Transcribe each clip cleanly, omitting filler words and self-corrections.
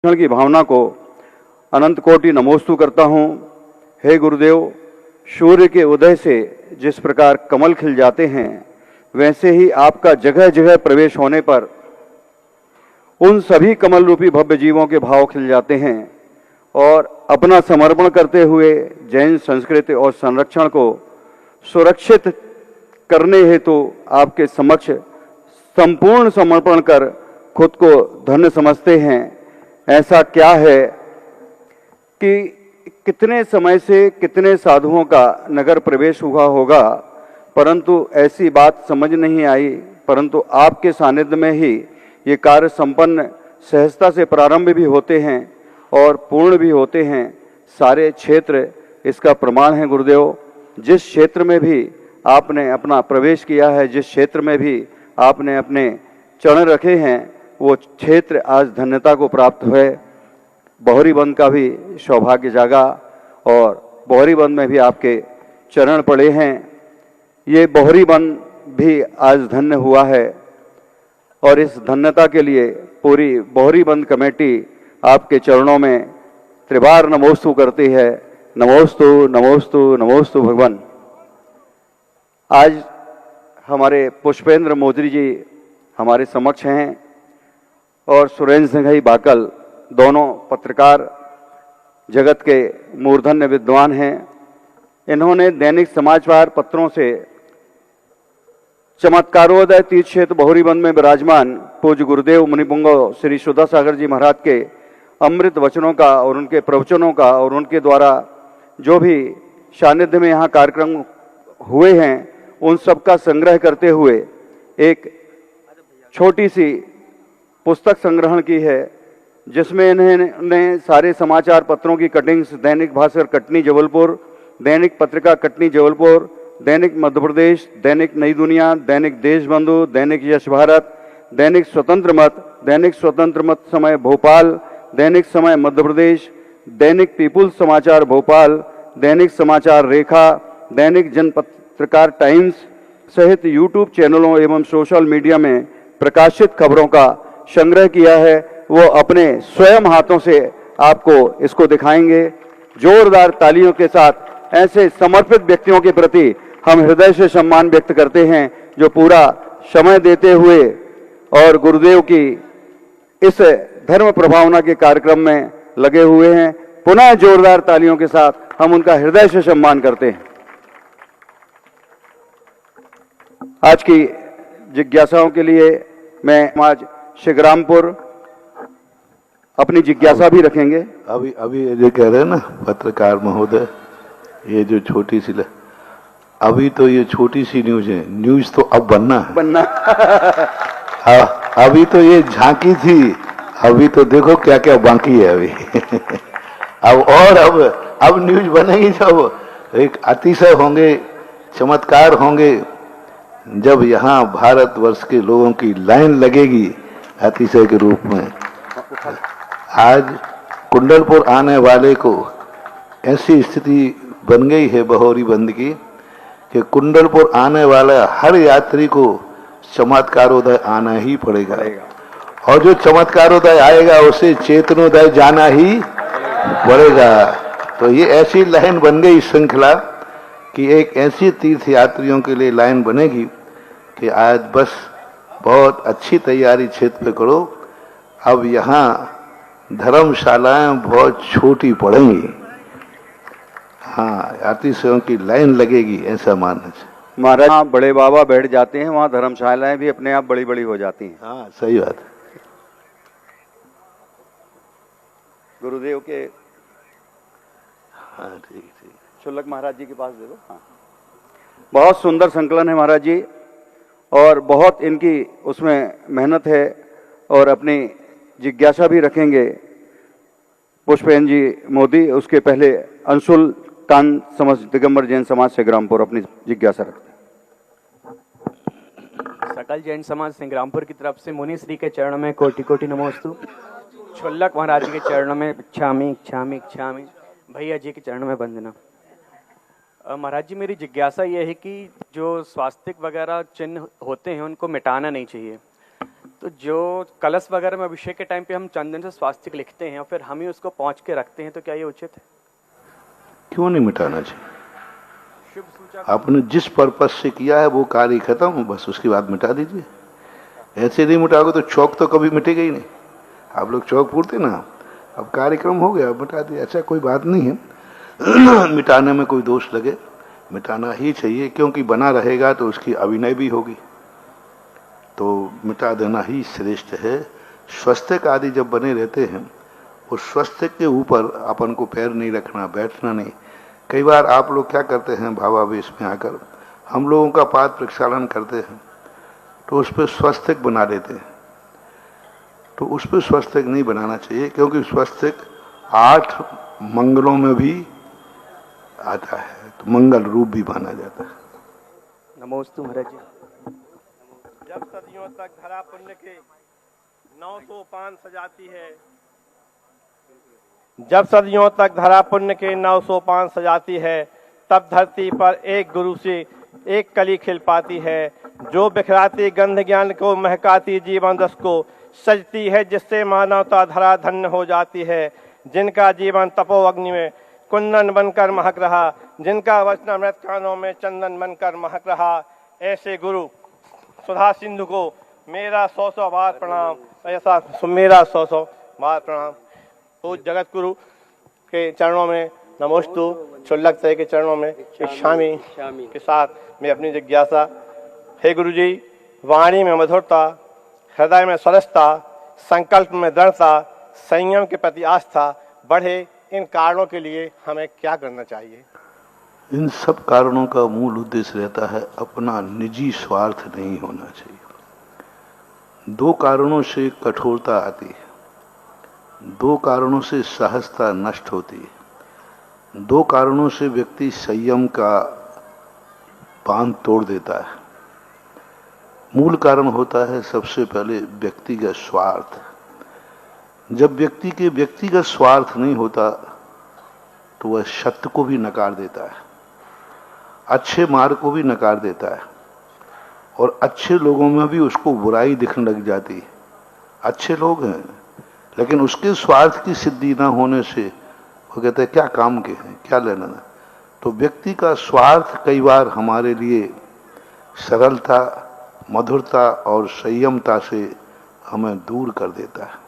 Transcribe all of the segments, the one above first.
की भावना को अनंत कोटि नमोस्तु करता हूँ। हे गुरुदेव, सूर्य के उदय से जिस प्रकार कमल खिल जाते हैं, वैसे ही आपका जगह जगह प्रवेश होने पर उन सभी कमल रूपी भव्य जीवों के भाव खिल जाते हैं और अपना समर्पण करते हुए जैन संस्कृति और संरक्षण को सुरक्षित करने हेतु आपके समक्ष संपूर्ण समर्पण कर खुद को धन्य समझते हैं। ऐसा क्या है कि कितने समय से कितने साधुओं का नगर प्रवेश हुआ होगा, परंतु ऐसी बात समझ नहीं आई, परंतु आपके सानिध्य में ही ये कार्य संपन्न सहजता से प्रारंभ भी होते हैं और पूर्ण भी होते हैं। सारे क्षेत्र इसका प्रमाण है गुरुदेव। जिस क्षेत्र में भी आपने अपना प्रवेश किया है, जिस क्षेत्र में भी आपने अपने चरण रखे हैं, वो क्षेत्र आज धन्यता को प्राप्त हुए। बोहरीबंद का भी सौभाग्य जागा और बोहरीबंद में भी आपके चरण पड़े हैं। ये बोहरीबंद भी आज धन्य हुआ है और इस धन्यता के लिए पूरी बोहरीबंद कमेटी आपके चरणों में त्रिबार नमोस्तु करती है। नमोस्तु नमोस्तु नमोस्तु भगवान। आज हमारे पुष्पेंद्र मोदी जी हमारे समक्ष हैं और सुरेंद्र सिंह बाकल, दोनों पत्रकार जगत के मूर्धन्य विद्वान हैं। इन्होंने दैनिक समाचार पत्रों से चमत्कारोदय तीर्थ क्षेत्र बोहरीबंद में विराजमान पूज्य गुरुदेव मुनिपुंगव श्री सुधा सागर जी महाराज के अमृत वचनों का और उनके प्रवचनों का और उनके द्वारा जो भी सानिध्य में यहाँ कार्यक्रम हुए हैं, उन सब का संग्रह करते हुए एक छोटी सी पुस्तक संग्रहण की है, जिसमें इन्होंने सारे समाचार पत्रों की कटिंग्स, दैनिक भास्कर कटनी जबलपुर, दैनिक पत्रिका कटनी जबलपुर, दैनिक मध्य प्रदेश, दैनिक नई दुनिया, दैनिक देशबंधु, दैनिक यश भारत, दैनिक स्वतंत्र मत समय भोपाल, दैनिक समय मध्य प्रदेश, दैनिक पीपुल्स समाचार भोपाल, दैनिक समाचार रेखा, दैनिक जनपत्रकार टाइम्स सहित यूट्यूब चैनलों एवं सोशल मीडिया में प्रकाशित खबरों का संग्रह किया है। वो अपने स्वयं हाथों से आपको इसको दिखाएंगे। जोरदार तालियों के साथ ऐसे समर्पित व्यक्तियों के प्रति हम हृदय से सम्मान व्यक्त करते हैं, जो पूरा समय देते हुए और गुरुदेव की इस धर्म प्रभावना के कार्यक्रम में लगे हुए हैं। पुनः जोरदार तालियों के साथ हम उनका हृदय से सम्मान करते हैं। आज की जिज्ञासाओं के लिए मैं आज शिवरामपुर अपनी जिज्ञासा भी रखेंगे। अभी ये कह रहे हैं ना पत्रकार महोदय, ये जो छोटी सी अभी तो ये छोटी सी न्यूज है, न्यूज तो अब बनना अभी तो ये झांकी थी, अभी तो देखो क्या क्या बाकी है अभी अब न्यूज बनेगी जब एक अतिशय होंगे, चमत्कार होंगे, जब यहाँ भारतवर्ष के लोगों की लाइन लगेगी अतिशय के रूप में। आज कुंडलपुर आने वाले को ऐसी स्थिति बन गई है बोहरीबंद की कि कुंडलपुर आने वाला हर यात्री को चमत्कारोदय आना ही पड़ेगा, और जो चमत्कारोदय आएगा उसे चेतनोदय जाना ही पड़ेगा। तो ये ऐसी लाइन बन गई श्रृंखला कि एक ऐसी तीर्थ यात्रियों के लिए लाइन बनेगी कि आज बस बहुत अच्छी तैयारी क्षेत्र पे करो। अब यहाँ धर्मशालाएं बहुत छोटी पड़ेंगी, हाँ, यात्रियों की लाइन लगेगी, ऐसा मानना चाहिए। महाराज बड़े बाबा बैठ जाते हैं, वहाँ धर्मशालाएं भी अपने आप बड़ी बड़ी हो जाती हैं। हाँ, सही बात है। गुरुदेव के हाँ, ठीक। शुल्लक महाराज जी के पास दे दो। हाँ, बहुत सुंदर संकलन है महाराज जी, और बहुत इनकी उसमें मेहनत है, और अपनी जिज्ञासा भी रखेंगे पुष्पेंद्र जी मोदी। उसके पहले अंशुल कान समझ दिगंबर जैन समाज संग्रामपुर अपनी जिज्ञासा रखते हैं। सकल जैन समाज संग्रामपुर की तरफ से मुनि श्री के चरणों में कोटि कोटि नमोस्तु। शुल्लक महाराज जी के चरणों में इच्छामि इच्छामि इच्छामि। भैया जी के चरणों में वंदना। महाराज जी, मेरी जिज्ञासा ये है कि जो स्वास्तिक वगैरह चिन्ह होते हैं उनको मिटाना नहीं चाहिए, तो जो कलश वगैरह में अभिषेक के टाइम पे हम चंदन से स्वास्तिक लिखते हैं और फिर हम ही उसको पहुंच के रखते हैं, तो क्या ये उचित है? क्यों नहीं मिटाना चाहिए? शुभ सूचक। आपने जिस पर्पज से किया है वो कार्य खत्म, बस उसके बाद मिटा दीजिए। ऐसे नहीं मिटाओगे तो चौक तो कभी मिटेगा ही नहीं। आप लोग चौक पूरते ना, अब कार्यक्रम हो गया, मिटा दिया, अच्छा कोई बात नहीं है। मिटाने में कोई दोष लगे, मिटाना ही चाहिए, क्योंकि बना रहेगा तो उसकी अभिनय भी होगी, तो मिटा देना ही श्रेष्ठ है। स्वस्तिक आदि जब बने रहते हैं, उस स्वस्तिक के ऊपर अपन को पैर नहीं रखना, बैठना नहीं। कई बार आप लोग क्या करते हैं, भावावेश में आकर हम लोगों का पाद प्रक्षालन करते हैं तो उस पर स्वस्तिक बना देते हैं, तो उस पर स्वस्तिक नहीं बनाना चाहिए, क्योंकि स्वस्तिक 8 मंगलों में भी आता है, तो मंगल रूप भी माना जाता है। नमोस्तु महाराज जी। जब सदियों तक धरा पुण्य के 900 पान सजाती है, जब सदियों तक धरा पुण्य के 900 पान सजाती है, तब धरती पर एक गुरु से एक कली खिल पाती है, जो बिखराती गंध ज्ञान को, महकाती जीवन रस को, सजती है जिससे मानवता धरा धन्य हो जाती है। जिनका जीवन तपो अग्नि में कुंदन बनकर महक रहा, जिनका वचनामृत कानों में चंदन बनकर महक रहा, ऐसे गुरु सुधा सिंधु को मेरा 100 बार प्रणाम, ऐसा मेरा 100 बार प्रणाम। तो जगत गुरु के चरणों में नमोस्तु, क्षुल्लक तय के चरणों में इच्छामी के साथ मैं अपनी जिज्ञासा। हे गुरु जी, वाणी में मधुरता, हृदय में सरसता, संकल्प में दृढ़ता, संयम के प्रति आस्था बढ़े, इन कारणों के लिए हमें क्या करना चाहिए? इन सब कारणों का मूल उद्देश्य रहता है अपना निजी स्वार्थ नहीं होना चाहिए। 2 कारणों से कठोरता आती है, 2 कारणों से सहजता नष्ट होती है, 2 कारणों से व्यक्ति संयम का बांध तोड़ देता है। मूल कारण होता है सबसे पहले व्यक्तिगत स्वार्थ। जब व्यक्ति के व्यक्तिगत स्वार्थ नहीं होता तो वह सत्य को भी नकार देता है, अच्छे मार्ग को भी नकार देता है, और अच्छे लोगों में भी उसको बुराई दिखने लग जाती है। अच्छे लोग हैं लेकिन उसके स्वार्थ की सिद्धि ना होने से वो कहते हैं क्या काम के हैं, क्या लेना। तो व्यक्ति का स्वार्थ कई बार हमारे लिए सरलता, मधुरता और संयमता से हमें दूर कर देता है।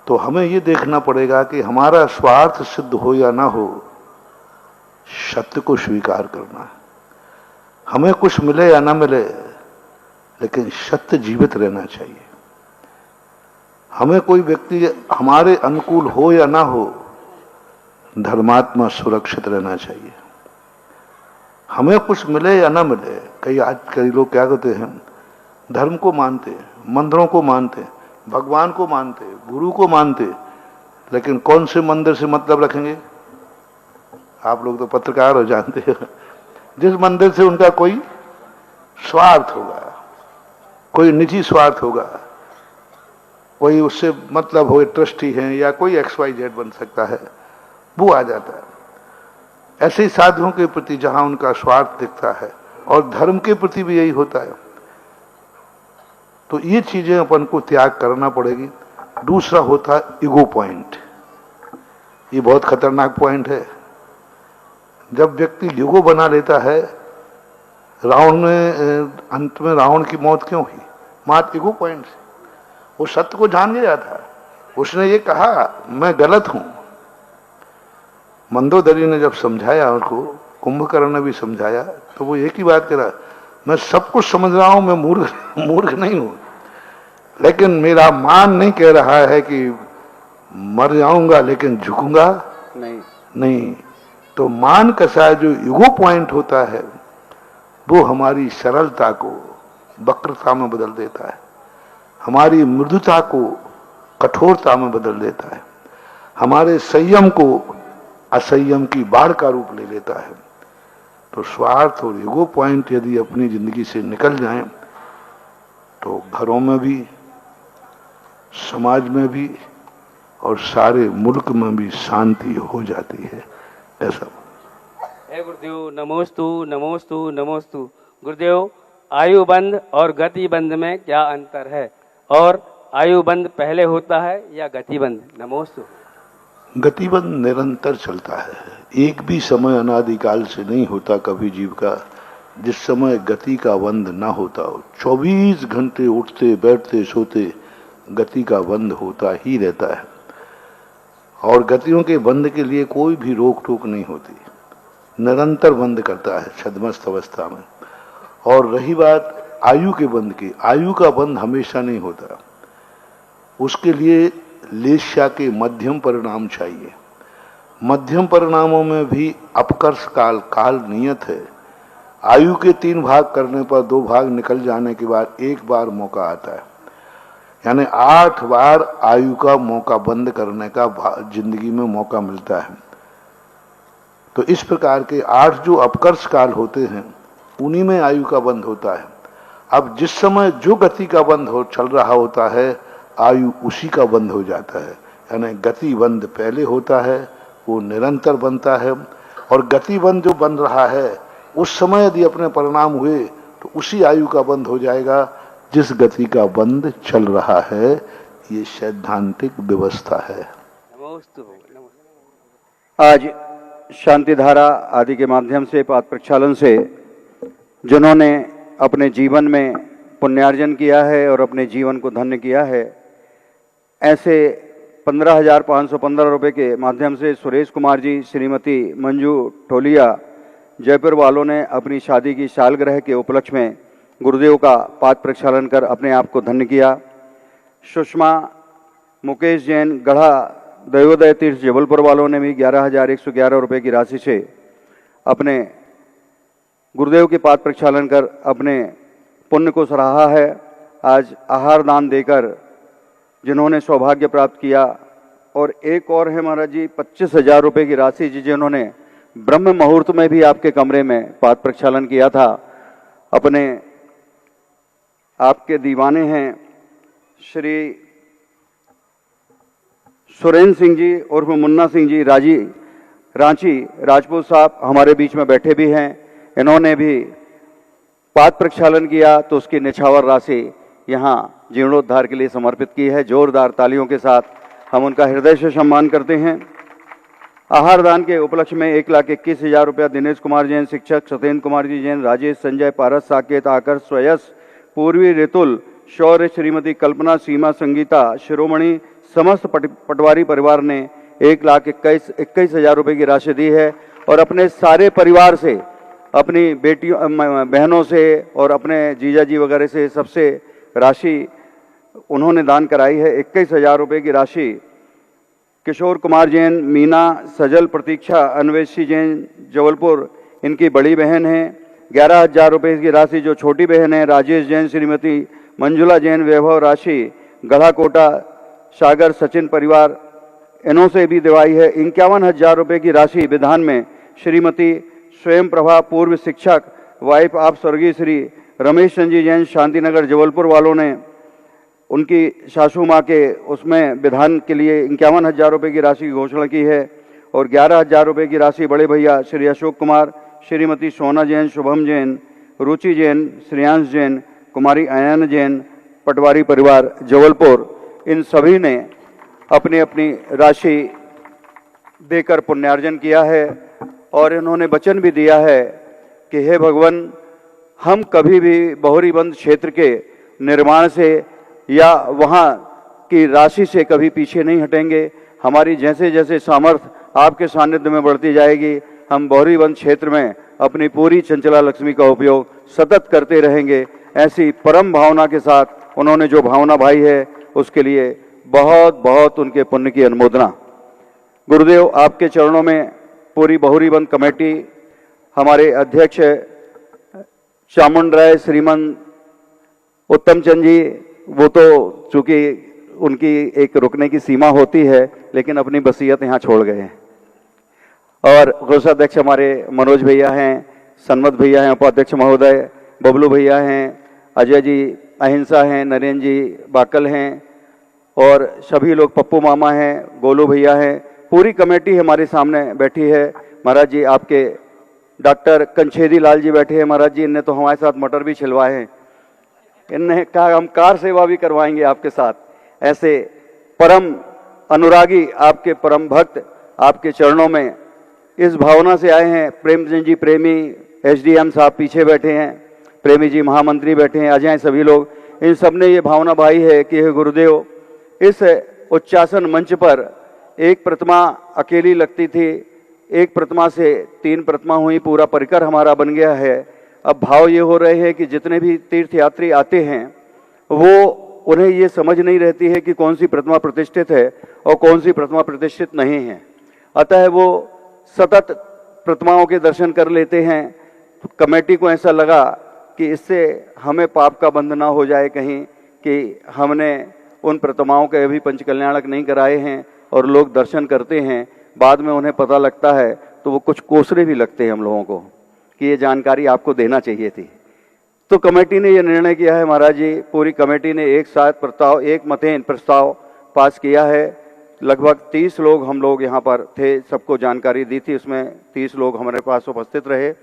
तो हमें ये देखना पड़ेगा कि हमारा स्वार्थ सिद्ध हो या ना हो, सत्य को स्वीकार करना है। हमें कुछ मिले या ना मिले, लेकिन सत्य जीवित रहना चाहिए। हमें कोई व्यक्ति हमारे अनुकूल हो या ना हो, धर्मात्मा सुरक्षित रहना चाहिए। हमें कुछ मिले या ना मिले, कई लोग क्या कहते हैं, धर्म को मानते, मंदिरों को मानते, भगवान को मानते, गुरु को मानते, लेकिन कौन से मंदिर से मतलब रखेंगे? आप लोग तो पत्रकार हो, जानते हैं, जिस मंदिर से उनका कोई स्वार्थ होगा, कोई निजी स्वार्थ होगा, कोई उससे मतलब हो, ट्रस्टी हैं या कोई XYZ बन सकता है, वो आ जाता है। ऐसे ही साधुओं के प्रति जहां उनका स्वार्थ दिखता है, और धर्म के प्रति भी यही होता है, तो ये चीजें अपन को त्याग करना पड़ेगी। दूसरा होता है ईगो पॉइंट। ये बहुत खतरनाक पॉइंट है। जब व्यक्ति ईगो बना लेता है, रावण ने अंत में रावण की मौत क्यों हुई? मात्र ईगो पॉइंट से। वो सत्य को जान गया था, उसने ये कहा मैं गलत हूं। मंदोदरी ने जब समझाया उनको, कुंभकर्ण ने भी समझाया, तो वो एक ही बात करा, मैं सब कुछ समझ रहा हूं, मैं मूर्ख नहीं हूं, लेकिन मेरा मान नहीं कह रहा है कि मर जाऊंगा लेकिन झुकूंगा नहीं। तो मान कसा जो ईगो पॉइंट होता है, वो हमारी सरलता को वक्रता में बदल देता है, हमारी मृदुता को कठोरता में बदल देता है, हमारे संयम को असंयम की बाढ़ का रूप ले लेता है। तो स्वार्थ और ईगो पॉइंट यदि अपनी जिंदगी से निकल जाएं, तो घरों में भी, समाज में भी और सारे मुल्क में भी शांति हो जाती है। ऐसा। हे गुरुदेव, नमोस्तु नमोस्तु नमोस्तु। गुरुदेव, आयु बंध और गति बंध में क्या अंतर है? और आयुबंद पहले होता है या गतिबंद? नमोस्तु। गतिबंध निरंतर चलता है, एक भी समय अनादिकाल से नहीं होता कभी जीव का जिस समय गति का बंध ना होता हो। 24 घंटे उठते बैठते सोते गति का बंध होता ही रहता है और गतियों के बंध के लिए कोई भी रोक टोक नहीं होती, निरंतर बंद करता है छद्मस्त अवस्था में। और रही बात आयु के बंध की, आयु का बंध हमेशा नहीं होता, उसके लिए लेश्या के मध्यम परिणाम चाहिए। मध्यम परिणामों में भी अपकर्ष काल, काल नियत है। आयु के 3 भाग करने पर 2 भाग निकल जाने के बाद 1 बार मौका आता है, यानी 8 बार आयु का मौका बंद करने का जिंदगी में मौका मिलता है। तो इस प्रकार के 8 जो अपकर्ष काल होते हैं उन्हीं में आयु का बंध होता है। अब जिस समय जो गति का बंध चल रहा होता है आयु उसी का बंध हो जाता है, यानी गति बंध पहले होता है, वो निरंतर बनता है। और गति बंध जो बन रहा है उस समय यदि अपने परिणाम हुए तो उसी आयु का बंध हो जाएगा जिस गति का बंध चल रहा है। ये सैद्धांतिक व्यवस्था है। नमोस्तु। आज शांति धारा आदि के माध्यम से पाद प्रक्षालन से जिन्होंने अपने जीवन में पुण्यार्जन किया है और अपने जीवन को धन्य किया है, ऐसे 15,515 रुपये के माध्यम से सुरेश कुमार जी, श्रीमती मंजू टोलिया जयपुर वालों ने अपनी शादी की सालगिरह के उपलक्ष्य में गुरुदेव का पाद प्रक्षालन कर अपने आप को धन्य किया। सुषमा मुकेश जैन गढ़ा दैवोदय तीर्थ जबलपुर वालों ने भी 11,111 रुपये की राशि से अपने गुरुदेव के पाद प्रक्षालन कर अपने पुण्य को सराहा है। आज आहार दान देकर जिन्होंने सौभाग्य प्राप्त किया, और एक और है महाराज जी 25,000 रुपये की राशि जिन्होंने ब्रह्म मुहूर्त में भी आपके कमरे में पाद प्रक्षालन किया था। अपने आपके दीवाने हैं श्री सुरेंद्र सिंह जी उर्फ मुन्ना सिंह जी रांची राजपूत साहब हमारे बीच में बैठे भी हैं। इन्होंने भी पाद प्रक्षालन किया तो उसकी निछावर राशि यहाँ जीर्णोद्धार के लिए समर्पित की है। जोरदार तालियों के साथ हम उनका हृदय से सम्मान करते हैं। आहार दान के उपलक्ष्य में 1,21,000 रुपया दिनेश कुमार जैन, शिक्षक सत्येंद्र कुमार जी जैन, राजेश, संजय, पारस, साकेत, आकर्ष, स्वयस, पूर्वी, ऋतुल, शौर्य, श्रीमती कल्पना, सीमा, संगीता, शिरोमणि समस्त पटवारी परिवार ने 1,21,000 रुपये की राशि दी है। और अपने सारे परिवार से, अपनी बेटियों बहनों से और अपने जीजा जी वगैरह से सबसे राशि उन्होंने दान कराई है। 21,000 रुपये की राशि किशोर कुमार जैन, मीना, सजल, प्रतीक्षा, अन्वेषी जैन जबलपुर इनकी बड़ी बहन है। 11,000 रुपये की राशि जो छोटी बहन है राजेश जैन, श्रीमती मंजुला जैन, वैभव राशि गढ़ा कोटा, सागर, सचिन परिवार इन्हों से भी दिवाई है। 51,000 रुपये की राशि विधान में श्रीमती स्वयं प्रभा, पूर्व शिक्षक, वाइफ आप स्वर्गीय श्री रमेश चंद्र जैन, शांतिनगर जबलपुर वालों ने उनकी सासू माँ के उसमें विधान के लिए 51,000 रुपये की राशि की घोषणा की है। और 11,000 रुपये की राशि बड़े भैया श्री अशोक कुमार, श्रीमती सोना जैन, शुभम जैन, रुचि जैन, श्रेयांश जैन, कुमारी अयन जैन, पटवारी परिवार जबलपुर, इन सभी ने अपनी अपनी राशि देकर पुण्यार्जन किया है। और इन्होंने वचन भी दिया है कि हे भगवान, हम कभी भी बहुरीबंद क्षेत्र के निर्माण से या वहाँ की राशि से कभी पीछे नहीं हटेंगे। हमारी जैसे जैसे सामर्थ्य आपके सानिध्य में बढ़ती जाएगी, हम बहुरीबंद क्षेत्र में अपनी पूरी चंचला लक्ष्मी का उपयोग सतत करते रहेंगे। ऐसी परम भावना के साथ उन्होंने जो भावना भाई है उसके लिए बहुत बहुत उनके पुण्य की अनुमोदना। गुरुदेव आपके चरणों में पूरी बहुरीबंद कमेटी, हमारे अध्यक्ष चामुंड राय श्रीमान उत्तम चंद जी, वो तो चूंकि उनकी एक रुकने की सीमा होती है लेकिन अपनी बसीयत यहाँ छोड़ गए हैं। और कोषाध्यक्ष हमारे मनोज भैया हैं, सन्मत भैया हैं, उपाध्यक्ष महोदय बबलू भैया हैं, अजय जी अहिंसा हैं, नरेंद्र जी बाकल हैं और सभी लोग, पप्पू मामा हैं, गोलू भैया हैं, पूरी कमेटी हमारे सामने बैठी है। महाराज जी आपके डॉक्टर कंछेदी लाल जी बैठे हैं। महाराज जी इनने तो हमारे साथ मटर भी छिलवाए हैं। इनने कहा हम कार सेवा भी करवाएंगे आपके साथ। ऐसे परम अनुरागी, आपके परम भक्त आपके चरणों में इस भावना से आए हैं। प्रेमचंद जी प्रेमी, एसडीएम साहब पीछे बैठे हैं, प्रेमी जी महामंत्री बैठे हैं, अजय, सभी लोग, इन सब ने ये भावना भाई है कि हे गुरुदेव, इस उच्चासन मंच पर एक प्रतिमा अकेली लगती थी, एक प्रतिमा से 3 प्रतिमा हुई, पूरा परिकर हमारा बन गया है। अब भाव ये हो रहे हैं कि जितने भी तीर्थयात्री आते हैं वो उन्हें ये समझ नहीं रहती है कि कौन सी प्रतिमा प्रतिष्ठित है और कौन सी प्रतिमा प्रतिष्ठित नहीं है। अतः वो सतत प्रतिमाओं के दर्शन कर लेते हैं। तो कमेटी को ऐसा लगा कि इससे हमें पाप का बंध ना हो जाए कहीं, कि हमने उन प्रतिमाओं के अभी पंचकल्याणक नहीं कराए हैं और लोग दर्शन करते हैं, बाद में उन्हें पता लगता है तो वो कुछ कोसरे भी लगते हैं हम लोगों को कि ये जानकारी आपको देना चाहिए थी। तो कमेटी ने ये निर्णय किया है महाराज जी, पूरी कमेटी ने एक साथ प्रस्ताव, एक मतेन प्रस्ताव पास किया है। लगभग 30 लोग हम लोग यहाँ पर थे, सबको जानकारी दी थी, उसमें 30 लोग हमारे पास उपस्थित रहे।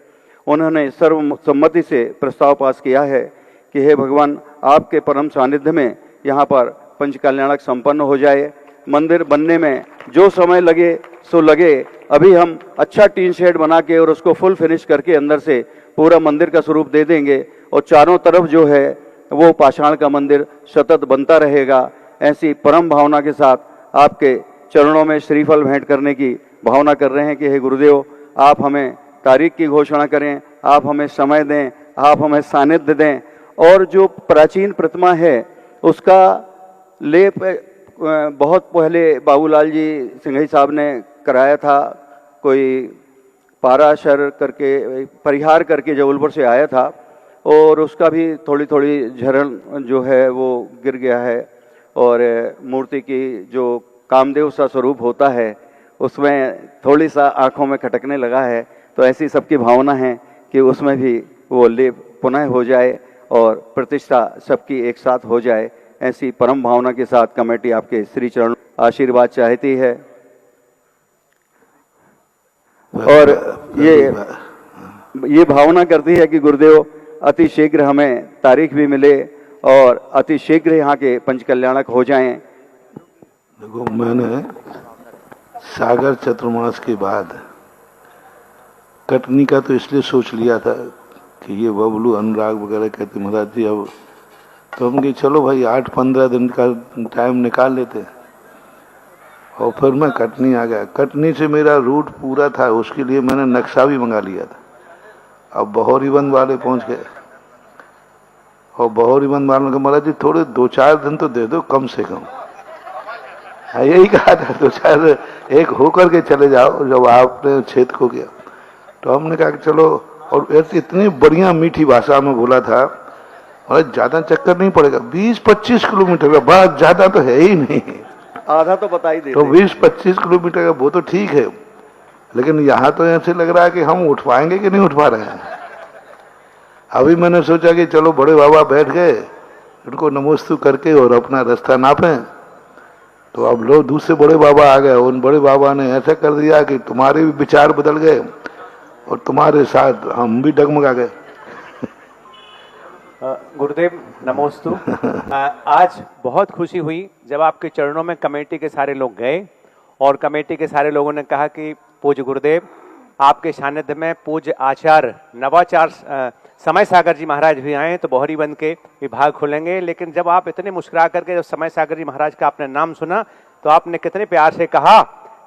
उन्होंने सर्वसम्मति से प्रस्ताव पास किया है कि हे भगवान, आपके परम सानिध्य में यहाँ पर पंचकल्याणक संपन्न हो जाए। मंदिर बनने में जो समय लगे सो लगे। अभी हम अच्छा टीन शेड बना के और उसको फुल फिनिश करके अंदर से पूरा मंदिर का स्वरूप दे देंगे और चारों तरफ जो है वो पाषाण का मंदिर सतत बनता रहेगा। ऐसी परम भावना के साथ आपके चरणों में श्रीफल भेंट करने की भावना कर रहे हैं कि हे गुरुदेव, आप हमें तारीख की घोषणा करें, आप हमें समय दें, आप हमें सानिध्य दें। और जो प्राचीन प्रतिमा है उसका लेप बहुत पहले बाबूलाल जी सिंघई साहब ने कराया था, कोई पाराशर करके, परिहार करके जबलपुर से आया था, और उसका भी थोड़ी थोड़ी झरण जो है वो गिर गया है। और मूर्ति की जो कामदेव सा स्वरूप होता है उसमें थोड़ी सा आंखों में खटकने लगा है। तो ऐसी सबकी भावना है कि उसमें भी वो लेप पुनः हो जाए और प्रतिष्ठा सबकी एक साथ हो जाए। ऐसी परम भावना के साथ कमेटी आपके श्री चरण आशीर्वाद चाहती है। और ये भावना करती है कि गुरुदेव अति शीघ्र हमें तारीख भी मिले और अति शीघ्र यहाँ के पंचकल्याणक हो जाएं। देखो, मैंने सागर चतुर्मास के बाद कटनी का तो इसलिए सोच लिया था कि ये बबलू अनुराग वगैरह कहते महाराज जी अब, तो हम कहे चलो भाई 8-15 दिन का टाइम निकाल लेते हैं। और फिर मैं कटनी आ गया। कटनी से मेरा रूट पूरा था, उसके लिए मैंने नक्शा भी मंगा लिया था। अब बहोरीबंद वाले पहुंच गए और बहोरीबंद वालों ने महाराज जी थोड़े 2-4 दिन तो दे दो कम से कम। यही कहा था, 2-4 एक होकर के चले जाओ जब आपने क्षेत्र को किया। तो हमने कहा कि चलो, और इतनी बढ़िया मीठी भाषा में बोला था, और ज्यादा चक्कर नहीं पड़ेगा, 20-25 किलोमीटर का, बहुत ज्यादा तो है ही नहीं, आधा तो बता ही दे। तो 20-25 किलोमीटर का वो तो ठीक है, लेकिन यहाँ तो ऐसे लग रहा है कि हम उठ पाएंगे कि नहीं उठ पा रहे हैं। अभी मैंने सोचा कि चलो बड़े बाबा बैठ गए, उनको नमोस्तु करके और अपना रास्ता नापें। तो अब लोग दूसरे बड़े बाबा आ गए, उन बड़े बाबा ने ऐसा कर दिया कि तुम्हारे भी विचार बदल गए और तुम्हारे साथ हम भी डगमगा गए। गुरुदेव नमोस्तु। आज बहुत खुशी हुई जब आपके चरणों में कमेटी के सारे लोग गए और कमेटी के सारे लोगों ने कहा कि पूज्य गुरुदेव, आपके सानिध्य में पूज्य आचार्य नवाचार्य समय सागर जी महाराज भी आए तो बहोरीबंद के विभाग खुलेंगे। लेकिन जब आप इतने मुस्कुरा करके जब समय सागर जी महाराज का आपने नाम सुना तो आपने कितने प्यार से कहा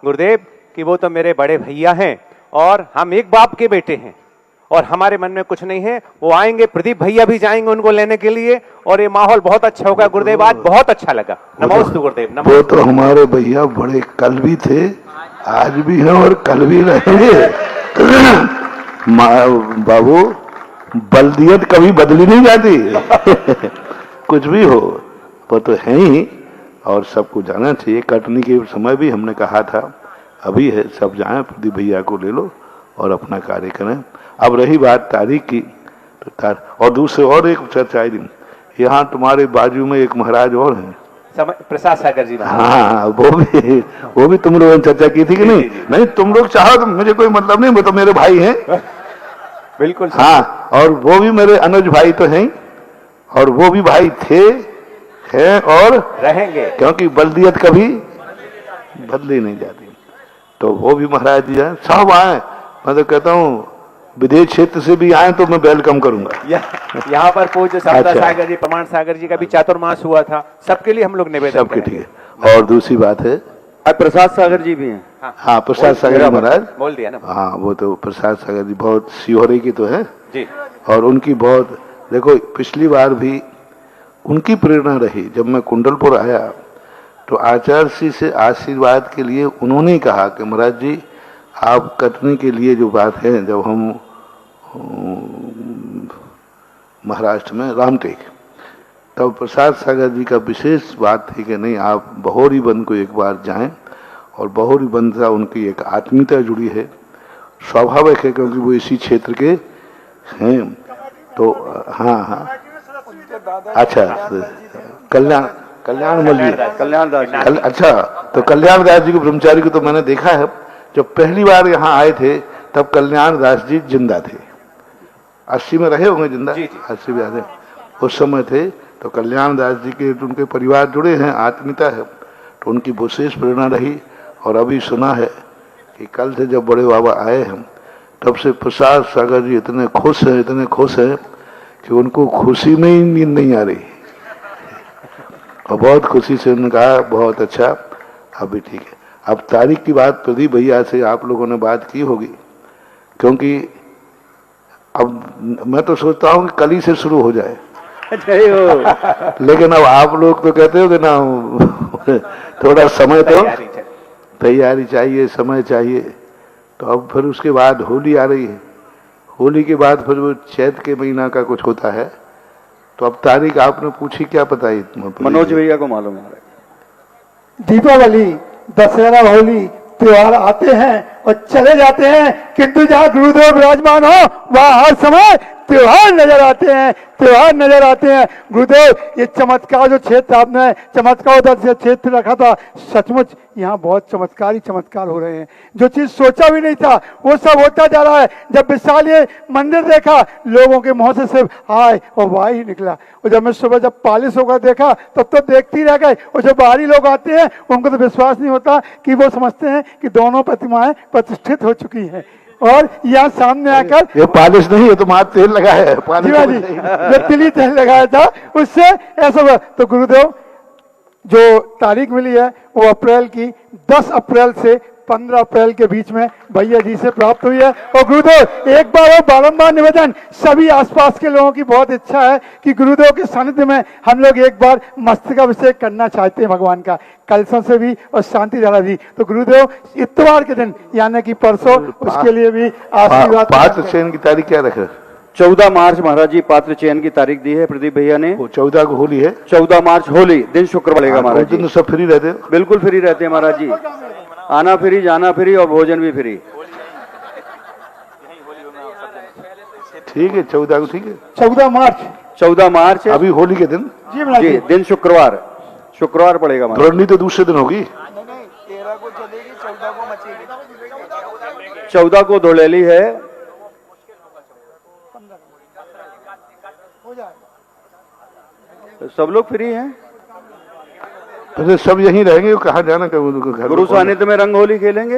गुरुदेव कि वो तो मेरे बड़े भैया हैं और हम एक बाप के बेटे हैं और हमारे मन में कुछ नहीं है। वो आएंगे, प्रदीप भैया भी जाएंगे उनको लेने के लिए और ये माहौल बहुत अच्छा होगा। गुरुदेव आज बहुत अच्छा लगा। नमोस्तु गुरुदेव। नमोस्तु। वो तो हमारे भैया बड़े कल भी थे, आज भी हैं और कल भी रहेंगे। बाबू, बल्दियत कभी बदली नहीं जाती। कुछ भी हो वो तो है ही और सबको जाना चाहिए। कटनी के समय भी हमने कहा था, अभी है, सब जाएं, प्रदीप भैया को ले लो और अपना कार्य करें। अब रही बात तारीख की, तो और दूसरे और एक चर्चा आई, यहाँ तुम्हारे बाजू में एक महाराज और हैं, प्रसाद सागर जी। हाँ, वो भी तुम लोगों ने चर्चा की थी कि नहीं? नहीं, तुम लोग चाहो तो मुझे कोई मतलब नहीं, वो तो मेरे भाई हैं। बिल्कुल। हाँ, और वो भी मेरे अनुज भाई तो हैं। और वो भी भाई थे, हैं और रहेंगे। क्योंकि बल्दियत कभी बदली नहीं जाती। तो वो भी महाराज जी हैं, सब आए। मैं तो कहता हूँ विदेश क्षेत्र से भी आए तो मैं वेलकम करूंगा। यहाँ पर पूज्य शारदा अच्छा। सागर जी, प्रमाण सागर जी का भी चातुर्मास हुआ था, सबके लिए हम लोग निवेदन सबके करेंगे। ठीक है। और दूसरी बात है, प्रसाद सागर जी भी हैं। हाँ प्रसाद सागर जी महाराज, बोल दिया ना। हाँ वो तो प्रसाद सागर जी बहुत सिहोरे की तो है जी। और उनकी बहुत, देखो पिछली बार भी उनकी प्रेरणा रही। जब मैं कुंडलपुर आया तो आचार्य श्री से आशीर्वाद के लिए उन्होंने ही कहा कि महाराज जी आप कटनी के लिए जो बात है, जब हम महाराष्ट्र में रामटेक, तब प्रसाद सागर जी का विशेष बात थी कि नहीं आप बहोरी बंद को एक बार जाएं। और बहोरी बंद से उनकी एक आत्मीयता जुड़ी है, स्वाभाविक है क्योंकि वो इसी क्षेत्र के हैं। तो हाँ हाँ अच्छा, कल्याण मल जी, कल्याण दास जी। अच्छा, तो कल्याण दास जी को ब्रह्मचारी को तो मैंने देखा है। जब पहली बार यहाँ आए थे तब कल्याण दास जी जिंदा थे, 80 में रहे होंगे जिंदा, 80 में आते उस समय थे। तो कल्याण दास जी के उनके परिवार जुड़े हैं, आत्मीयता है, तो उनकी विशेष प्रेरणा रही। और अभी सुना है कि कल से जब बड़े बाबा आए हैं तब से प्रसाद सागर जी इतने खुश हैं कि उनको खुशी में ही नींद नहीं आ रही। और बहुत खुशी से उन्होंने कहा बहुत अच्छा, अभी ठीक है। अब तारीख की बात प्रदीप भैया से आप लोगों ने बात की होगी, क्योंकि अब मैं तो सोचता हूँ कि कल ही से शुरू हो जाए, लेकिन अब आप लोग तो कहते हो कि ना थोड़ा समय तो तैयारी चाहिए, समय चाहिए। तो अब फिर उसके बाद होली आ रही है, होली के बाद फिर वो चैत के महीना का कुछ होता है। तो अब तारीख आपने पूछी, क्या पता है? मनोज भैया को मालूम है। दीपावली, दशहरा, होली त्योहार आते हैं और चले जाते हैं, किंतु जहाँ गुरुदेव विराजमान हो वहाँ हर समय त्योहार नजर आते हैं, त्योहार नजर आते हैं। गुरुदेव ये चमत्कार जो क्षेत्र आपने चमत्कार उधर क्षेत्र रखा था, सचमुच यहाँ बहुत चमत्कार हो रहे हैं। जो चीज सोचा भी नहीं था वो सब होता जा रहा है। जब विशाल ये मंदिर देखा, लोगों के मुंह से सिर्फ हाय और वाह ही निकला। और जब मैं सुबह जब पालिश होकर देखा तब तो देखते ही रह गए। और जो बाहरी लोग आते हैं उनको तो विश्वास नहीं होता कि वो समझते हैं कि दोनों प्रतिमाएं प्रतिष्ठित हो चुकी हैं। और यहाँ सामने आकर, ये पालिश नहीं है तो मात्र तेल लगा है, जी जी, जो तिली तेल लगाया था उससे ऐसा हुआ। तो गुरुदेव जो तारीख मिली है वो अप्रैल की 10 अप्रैल से 15 अप्रैल के बीच में भैया जी से प्राप्त हुई है। और गुरुदेव एक बार और बारंबार निवेदन, सभी आसपास के लोगों की बहुत इच्छा है कि गुरुदेव के सानिध्य में हम लोग एक बार मस्तकाभिषेक करना चाहते हैं भगवान का, कलशों से भी और शांति धारा भी। तो गुरुदेव इतवार के दिन यानी कि परसों उसके लिए भी आशीर्वाद। पात्र चयन की तारीख क्या रखे? 14 मार्च महाराज जी पात्र चयन की तारीख दी है प्रदीप भैया ने। वो 14 को होली है, 14 मार्च होली, दिन शुक्र पड़ेगा महाराज उस दिन जी। तो सब फ्री रहते हो? बिल्कुल फ्री रहते हैं महाराज जी, आना फ्री, जाना फ्री और भोजन भी फ्री। ठीक है, 14 को ठीक है। 14 मार्च अभी होली के दिन जी महाराज जी, जी। दिन शुक्रवार पड़ेगा महाराज। ब्रह्मणी तो दूसरे दिन होगी। 14 को धुलेली है। सब लोग फ्री हैं, तो सब यहीं रहेंगे, कहाँ जाना घर? गुरु सानिध्य में रंग होली खेलेंगे,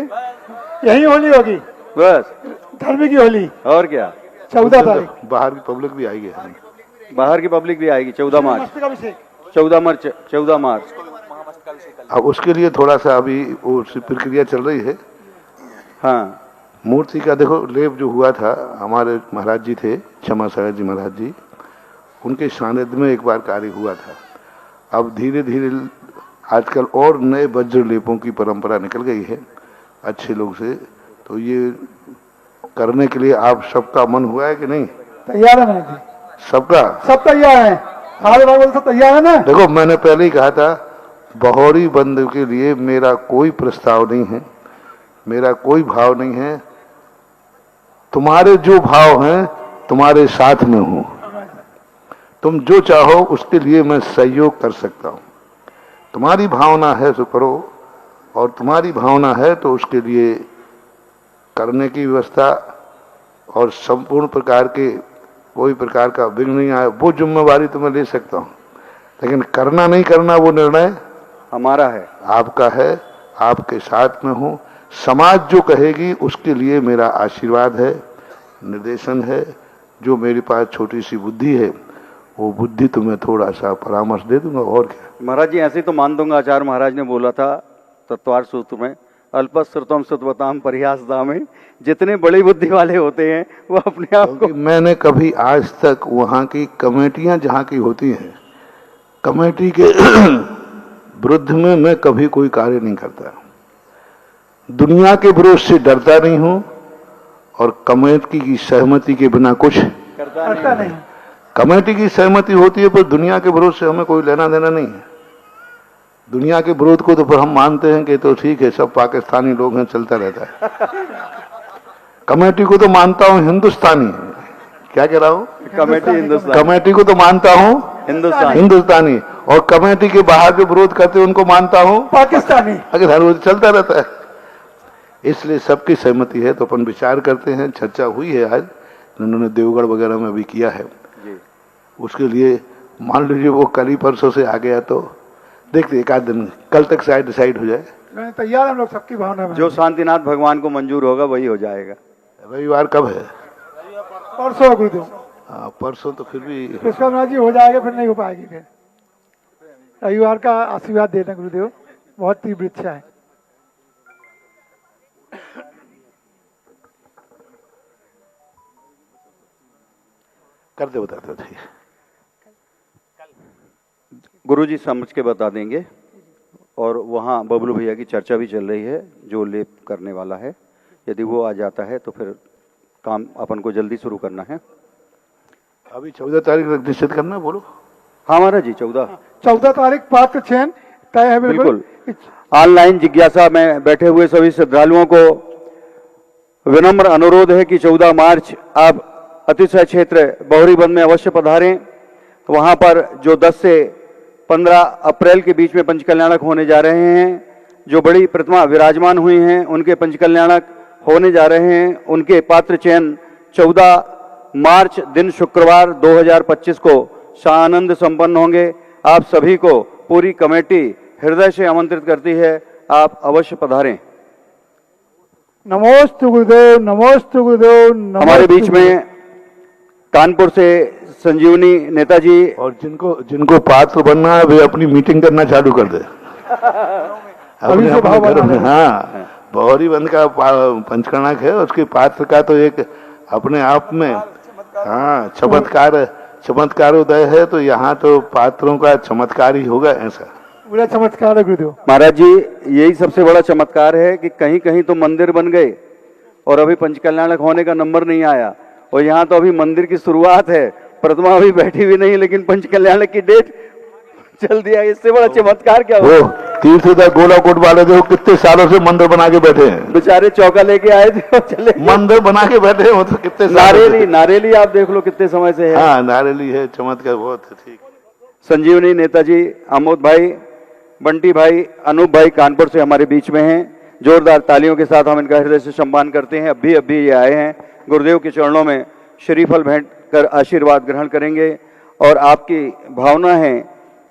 यही होली होगी, बस धर्म की होली। और क्या। 14 तारीख बाहर की पब्लिक भी आएगी, बाहर की पब्लिक भी आएगी 14 मार्च। मस्तकाभिषेक 14 मार्च। अब उसके लिए थोड़ा सा अभी वो प्रक्रिया चल रही है। हाँ, मूर्ति का देखो लेप जो हुआ था, हमारे महाराज जी थे क्षमा सागर जी महाराज जी, उनके सानिध्य में एक बार कार्य हुआ था। अब धीरे धीरे आजकल और नए वज्र लेपों की परंपरा निकल गई है अच्छे लोग से। तो ये करने के लिए आप सबका मन हुआ है कि नहीं? तैयार है महाराज जी, सबका? सब तैयार है, सारे भागवत सब तैयार है ना? देखो मैंने पहले ही कहा था, बहोरी बंद के लिए मेरा कोई प्रस्ताव नहीं है, मेरा कोई भाव नहीं है। तुम्हारे जो भाव हैं तुम्हारे साथ में हूं, तुम जो चाहो उसके लिए मैं सहयोग कर सकता हूं। तुम्हारी भावना है तो करो, और तुम्हारी भावना है तो उसके लिए करने की व्यवस्था और संपूर्ण प्रकार के कोई प्रकार का विघ्न नहीं आए, वो जिम्मेवारी तो मैं ले सकता हूँ, लेकिन करना नहीं करना वो निर्णय हमारा है। आपका है, आपके साथ में हूँ। समाज जो कहेगी उसके लिए मेरा आशीर्वाद है, निर्देशन है। जो मेरे पास छोटी सी बुद्धि है, वो बुद्धि तो मैं थोड़ा सा परामर्श दे दूंगा, और क्या। महाराज जी ऐसे ही तो मान दूंगा, आचार्य महाराज ने बोला था तत्वार सूत्र में, अल्पश्रुतम सुतवताम परिहास दामे, जितने बड़ी बुद्धि वाले होते हैं वो अपने आप को। क्योंकि मैंने कभी आज तक वहाँ की कमेटियां जहाँ की होती हैं, कमेटी के विरुद्ध में मैं कभी कोई कार्य नहीं करता। दुनिया के विरोध से डरता नहीं हूँ, और कमेटी की सहमति के बिना कुछ करता नहीं। कमेटी की सहमति होती है, पर दुनिया के विरोध से हमें कोई लेना देना नहीं है। दुनिया के विरोध को तो फिर हम मानते हैं कि तो ठीक है, सब पाकिस्तानी लोग हैं, चलता रहता है। कमेटी को तो मानता हूँ हिंदुस्तानी। क्या कह रहा हूँ? कमेटी हिंदुस्तान, कमेटी को तो मानता हूँ हिंदुस्तानी, और कमेटी के बाहर जो विरोध करते हैं उनको मानता हूँ पाकिस्तानी। अगर हर रोज चलता रहता है, इसलिए सबकी सहमति है तो अपन विचार करते हैं। चर्चा हुई है आज, उन्होंने देवगढ़ वगैरह में भी किया है। उसके लिए मान लीजिए वो कल ही परसों से आ गया तो देखते एक आध दिन, कल तक शायद डिसाइड हो जाए। मैं तैयार, हम लोग सबकी भावना में। जो शांतिनाथ भगवान को मंजूर होगा वही हो जाएगा। रविवार कब है? परसों गुरुदेव। हाँ, परसों तो फिर भी पुष्कर महाराज जी हो जाएगा, फिर नहीं हो पाएगी। फिर रविवार का आशीर्वाद देना गुरुदेव, बहुत तीव्र इच्छा है। करते बताते थे। गुरुजी समझ के बता देंगे, और वहाँ बबलू भैया की चर्चा भी चल रही है जो लेप करने वाला है। यदि वो आ जाता है तो फिर काम अपन को जल्दी शुरू करना है। अभी 14 तारीख तक निश्चित करना, बोलो। हाँ महाराज जी, 14 तारीख पात्र चयन तय है। बिल्कुल। ऑनलाइन जिज्ञासा में बैठे हुए सभी श्रद्धालुओं को विनम्र अनुरोध है कि 14 मार्च आप अतिशय क्षेत्र बहुरीबंद में अवश्य पधारें। वहां पर जो 10 से 15 अप्रैल के बीच में पंचकल्याणक होने जा रहे हैं, जो बड़ी प्रतिमा विराजमान हुई हैं उनके पंचकल्याणक होने जा रहे हैं, उनके पात्र चयन 14 मार्च दिन शुक्रवार 2025 को सानंद संपन्न होंगे। आप सभी को पूरी कमेटी हृदय से आमंत्रित करती है, आप अवश्य पधारें। नमोस्तु गुरुदेव, नमोस्तु गुरुदेव। हमारे बीच में कानपुर से संजीवनी नेताजी, और जिनको पात्र बनना है वे अपनी मीटिंग करना चालू कर दे। अपने घरों में। हाँ, बहुरीबंद का पंचकर्णक है, उसके पात्र का तो एक अपने आप में हाँ चमत्कार उदय है। तो यहाँ तो पात्रों का चमत्कार ही होगा, ऐसा पूरा चमत्कार है गुरुदेव। महाराज जी यही सबसे बड़ा चमत्कार है कि कहीं कहीं तो मंदिर बन गए और अभी पंचकल्याणक होने का नंबर नहीं आया, और यहाँ तो अभी मंदिर की शुरुआत है, प्रतिमा अभी बैठी हुई नहीं, लेकिन पंचकल्याणक की डेट चल दिया। इससे बड़ा चमत्कार क्या वो तीर्थदार गोलाकोट वाले देखो कितने सालों से मंदिर बना के बैठे हैं, बेचारे चौका लेके आए थे और चले। मंदिर बना के बैठे हैं वो तो कितने नारेली आप देख लो कितने समय से है। हाँ, नारेली है, चमत्कार बहुत है। ठीक। संजीवनी नेताजी, आमोद भाई, बंटी भाई, अनूप भाई कानपुर से हमारे बीच में हैं। जोरदार तालियों के साथ हम इनका हृदय से सम्मान करते हैं। अभी ये आए हैं, गुरुदेव के चरणों में श्रीफल भेंट कर आशीर्वाद ग्रहण करेंगे। और आपकी भावना है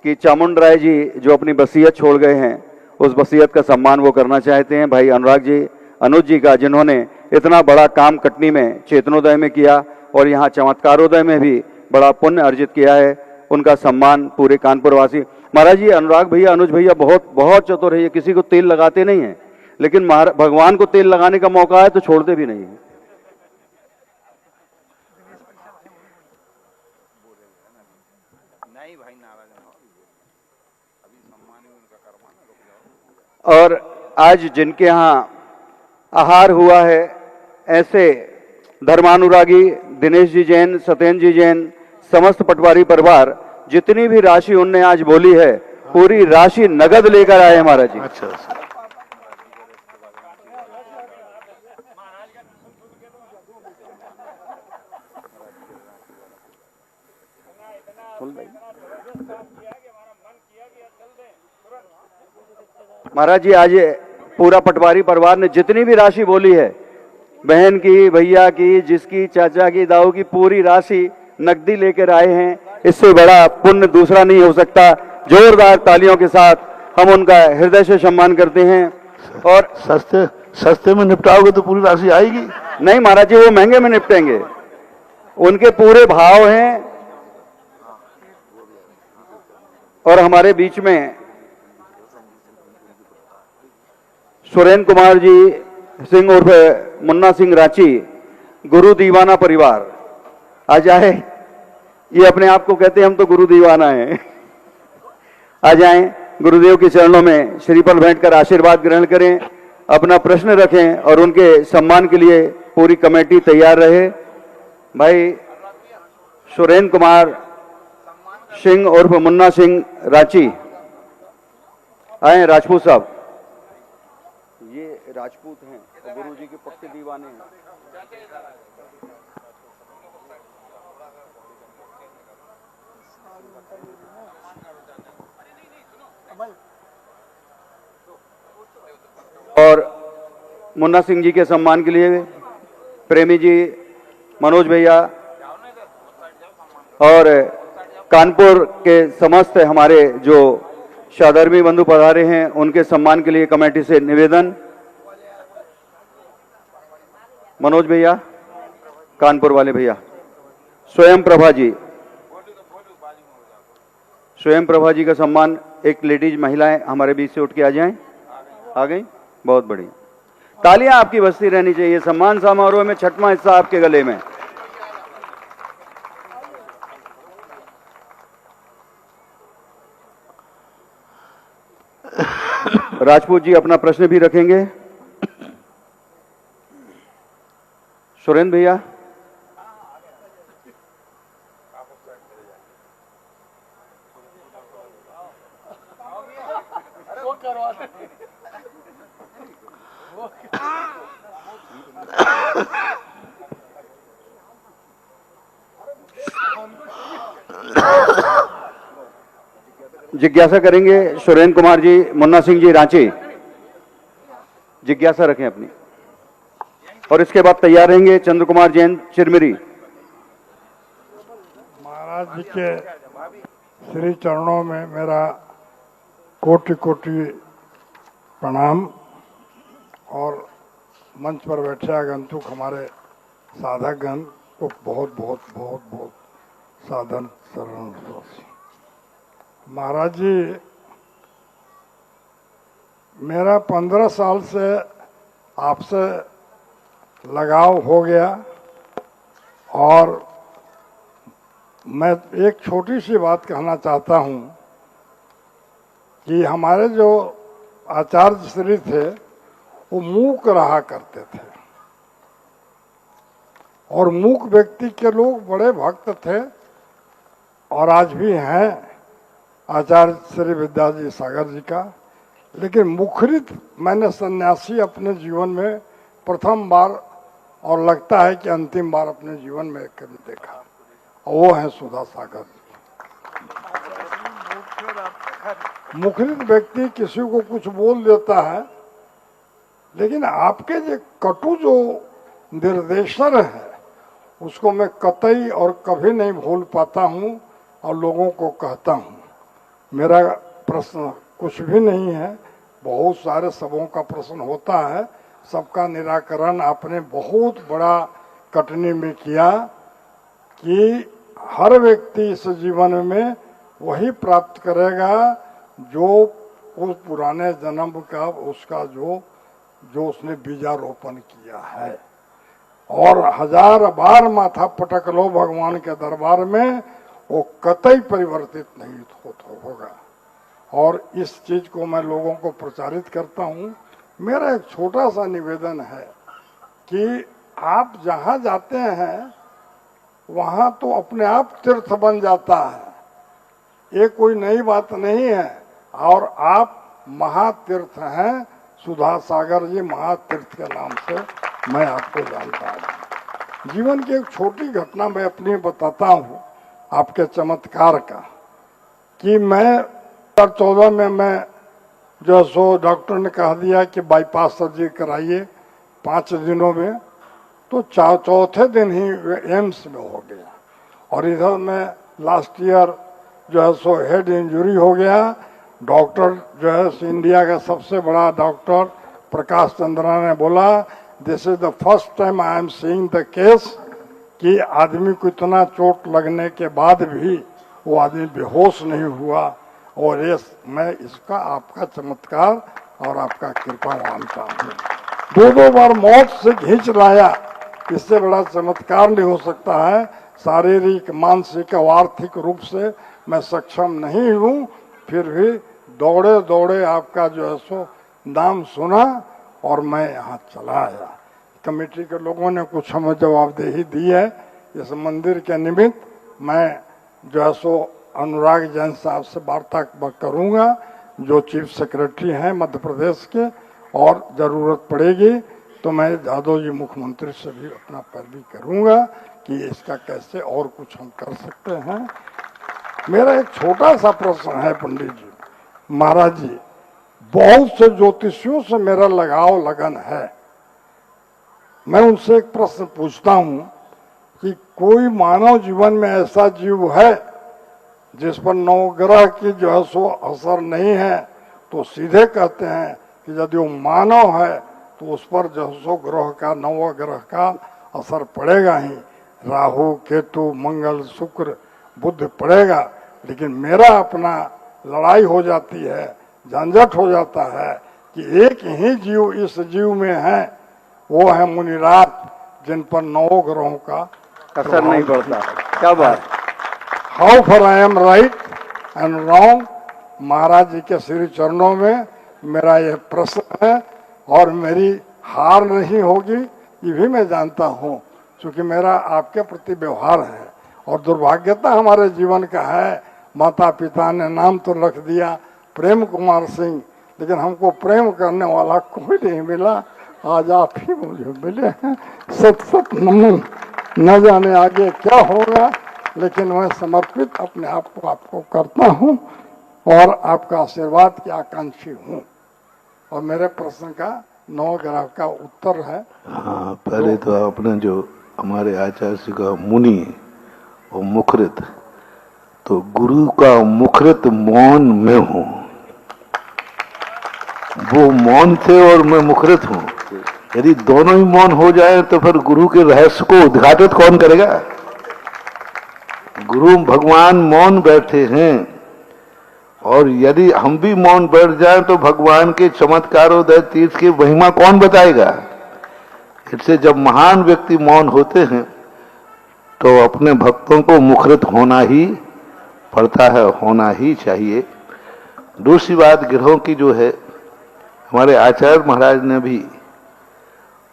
कि चामुंड राय जी जो अपनी वसीयत छोड़ गए हैं, उस वसीयत का सम्मान वो करना चाहते हैं। भाई अनुराग जी, अनुज जी का, जिन्होंने इतना बड़ा काम कटनी में चेतनोदय में किया और यहाँ चमत्कारोदय में भी बड़ा पुण्य अर्जित किया है, उनका सम्मान पूरे कानपुर वासी। महाराज जी, अनुराग भैया, अनुज भैया बहुत चतुर है, ये किसी को तेल लगाते नहीं है, लेकिन भगवान को तेल लगाने का मौका है तो छोड़ते भी नहीं है। और आज जिनके यहाँ आहार हुआ है, ऐसे धर्मानुरागी दिनेश जी जैन, सत्येंद्र जी जैन, समस्त पटवारी परिवार, जितनी भी राशि उनने आज बोली है, पूरी राशि नगद लेकर आए महाराज जी। अच्छा। महाराज जी, आज पूरा पटवारी परिवार ने जितनी भी राशि बोली है, बहन की, भैया की, जिसकी, चाचा की, दाऊ की, पूरी राशि नकदी लेकर आए हैं, इससे बड़ा पुण्य दूसरा नहीं हो सकता। जोरदार तालियों के साथ हम उनका हृदय से सम्मान करते हैं। और सस्ते में निपटाओगे तो पूरी राशि आएगी? नहीं महाराज जी, वो महंगे में निपटेंगे, उनके पूरे भाव हैं। और हमारे बीच में सुरेंद्र कुमार जी सिंह उर्फ मुन्ना सिंह रांची, गुरु दीवाना परिवार, आ जाए। ये अपने आप को कहते हैं हम तो गुरु दीवाना हैं। आ जाएं, गुरुदेव के चरणों में श्रीफल भेंटकर आशीर्वाद ग्रहण करें, अपना प्रश्न रखें और उनके सम्मान के लिए पूरी कमेटी तैयार रहे। भाई सुरेंद्र कुमार सिंह उर्फ मुन्ना सिंह रांची आए। राजपूत साहब, ये राजपूत हैं और गुरु जी के पक्के दीवाने हैं। और मुन्ना सिंह जी के सम्मान के लिए प्रेमी जी, मनोज भैया और कानपुर के समस्त हमारे जो शाधर्मी बंधु पधारे हैं, उनके सम्मान के लिए कमेटी से निवेदन। मनोज भैया, कानपुर वाले भैया, स्वयं प्रभा जी, स्वयं प्रभा जी का सम्मान एक लेडीज महिलाएं हमारे बीच से उठ के आ जाएं। आ गई? बहुत बढ़िया, तालियां आपकी बजती रहनी चाहिए। सम्मान समारोह में छठवां हिस्सा आपके गले में। राजपूत जी अपना प्रश्न भी रखेंगे। सुरेंद्र भैया, जिज्ञासा करेंगे सुरेंद्र कुमार जी, मुन्ना सिंह जी रांची, जिज्ञासा रखें अपनी। और इसके बाद तैयार रहेंगे चंद्र कुमार जैन चिरमिरी। महाराज जी के श्री चरणों में मेरा कोटि कोटि प्रणाम। और मंच पर बैठे आगंतुक हमारे साधकगण को बहुत बहुत बहुत बहुत साधन शरण। महाराज जी, मेरा 15 साल से आपसे लगाव हो गया और मैं एक छोटी सी बात कहना चाहता हूँ कि हमारे जो आचार्य श्री थे वो मूक रहा करते थे और मूक व्यक्ति के लोग बड़े भक्त थे और आज भी हैं आचार्य श्री विद्याजी सागर जी का। लेकिन मुखरित मैंने सन्यासी अपने जीवन में प्रथम बार और लगता है कि अंतिम बार अपने जीवन में कभी देखा, और वो है सुधा सागर जी। मुखरित व्यक्ति किसी को कुछ बोल देता है, लेकिन आपके जो कटु जो निर्देशन है उसको मैं कतई और कभी नहीं भूल पाता हूँ और लोगों को कहता हूँ। मेरा प्रश्न कुछ भी नहीं है, बहुत सारे सबों का प्रश्न होता है, सबका निराकरण आपने बहुत बड़ा कटनी में किया कि हर व्यक्ति इस जीवन में वही प्राप्त करेगा जो उस पुराने जन्म का उसका जो उसने बीजारोपण किया है। और 1000 बार माथा पटक लो भगवान के दरबार में, वो कतई परिवर्तित नहीं होगा। और इस चीज को मैं लोगों को प्रचारित करता हूँ। मेरा एक छोटा सा निवेदन है कि आप जहाँ जाते हैं वहाँ तो अपने आप तीर्थ बन जाता है, ये कोई नई बात नहीं है। और आप महातीर्थ हैं, सुधा सागर जी महातीर्थ के नाम से मैं आपको जानता हूँ। जीवन की एक छोटी घटना मैं अपनी बताता हूँ आपके चमत्कार का, कि मैं 2014 में मैं जो सो डॉक्टर ने कहा दिया कि बाईपास सर्जरी कराइए 5 दिनों में, तो चौथे दिन ही एम्स में हो गया। और इधर में लास्ट ईयर जो है सो हेड इंजरी हो गया। डॉक्टर जो है इंडिया का सबसे बड़ा डॉक्टर प्रकाश चंद्रा ने बोला, this is the first time I am seeing the case कि आदमी को इतना चोट लगने के बाद भी वो आदमी बेहोश नहीं हुआ। और ये मैं इसका आपका चमत्कार और आपका कृपा मानता हूँ। दो बार मौत से खींच लाया, इससे बड़ा चमत्कार नहीं हो सकता है। शारीरिक, मानसिक और आर्थिक रूप से मैं सक्षम नहीं हूँ, फिर भी दौड़े दौड़े आपका जो है सो नाम सुना और मैं यहाँ चला आया। कमेटी के लोगों ने कुछ हमें जवाबदेही दी है। इस मंदिर के निमित्त मैं जो है सो अनुराग जैन साहब से वार्ता करूँगा, जो चीफ सेक्रेटरी हैं मध्य प्रदेश के, और ज़रूरत पड़ेगी तो मैं यादव जी मुख्यमंत्री से भी अपना पैरवी करूँगा कि इसका कैसे और कुछ हम कर सकते हैं। मेरा एक छोटा सा प्रश्न है पंडित जी, महाराज जी, बहुत से ज्योतिषियों से मेरा लगाव लगन है। मैं उनसे एक प्रश्न पूछता हूँ कि कोई मानव जीवन में ऐसा जीव है जिस पर नवग्रह की जो है सो असर नहीं है, तो सीधे कहते हैं कि यदि वो मानव है तो उस पर जो है सो ग्रह का, नवग्रह का असर पड़ेगा ही। राहु, केतु, मंगल, शुक्र, बुध पड़ेगा। लेकिन मेरा अपना लड़ाई हो जाती है, झंझट हो जाता है कि एक ही जीव इस जीव में है, वो है मुनिराज, जिन पर 9 ग्रहों का असर नहीं पड़ता। क्या बात। How for I am right and wrong, Maharaj ji के श्री चरणों में मेरा यह प्रश्न है। और मेरी हार नहीं होगी ये भी मैं जानता हूँ, क्योंकि मेरा आपके प्रति व्यवहार है। और दुर्भाग्यता हमारे जीवन का है, माता पिता ने नाम तो रख दिया प्रेम कुमार सिंह, लेकिन हमको प्रेम करने वाला कोई नहीं मिला। आज आप ही मुझे मिले हैं। सत सत नमन। न जाने आगे क्या होगा, लेकिन मैं समर्पित अपने आप को आपको करता हूँ और आपका आशीर्वाद की आकांक्षी हूँ। और मेरे प्रश्न का 9 ग्रह का उत्तर है। हाँ, पहले तो आपने जो हमारे आचार्य जी का मुनि और मुखरित, तो गुरु का मुखरित मौन में हूँ। वो मौन थे और मैं मुखरित हूँ। यदि दोनों ही मौन हो जाए तो फिर गुरु के रहस्य को उद्घाटित कौन करेगा? गुरु भगवान मौन बैठे हैं, और यदि हम भी मौन बैठ जाएं तो भगवान के चमत्कारोदय तीर्थ की महिमा कौन बताएगा? इससे जब महान व्यक्ति मौन होते हैं तो अपने भक्तों को मुखरित होना ही पड़ता है, होना ही चाहिए। दूसरी बात ग्रहों की जो है, हमारे आचार्य महाराज ने भी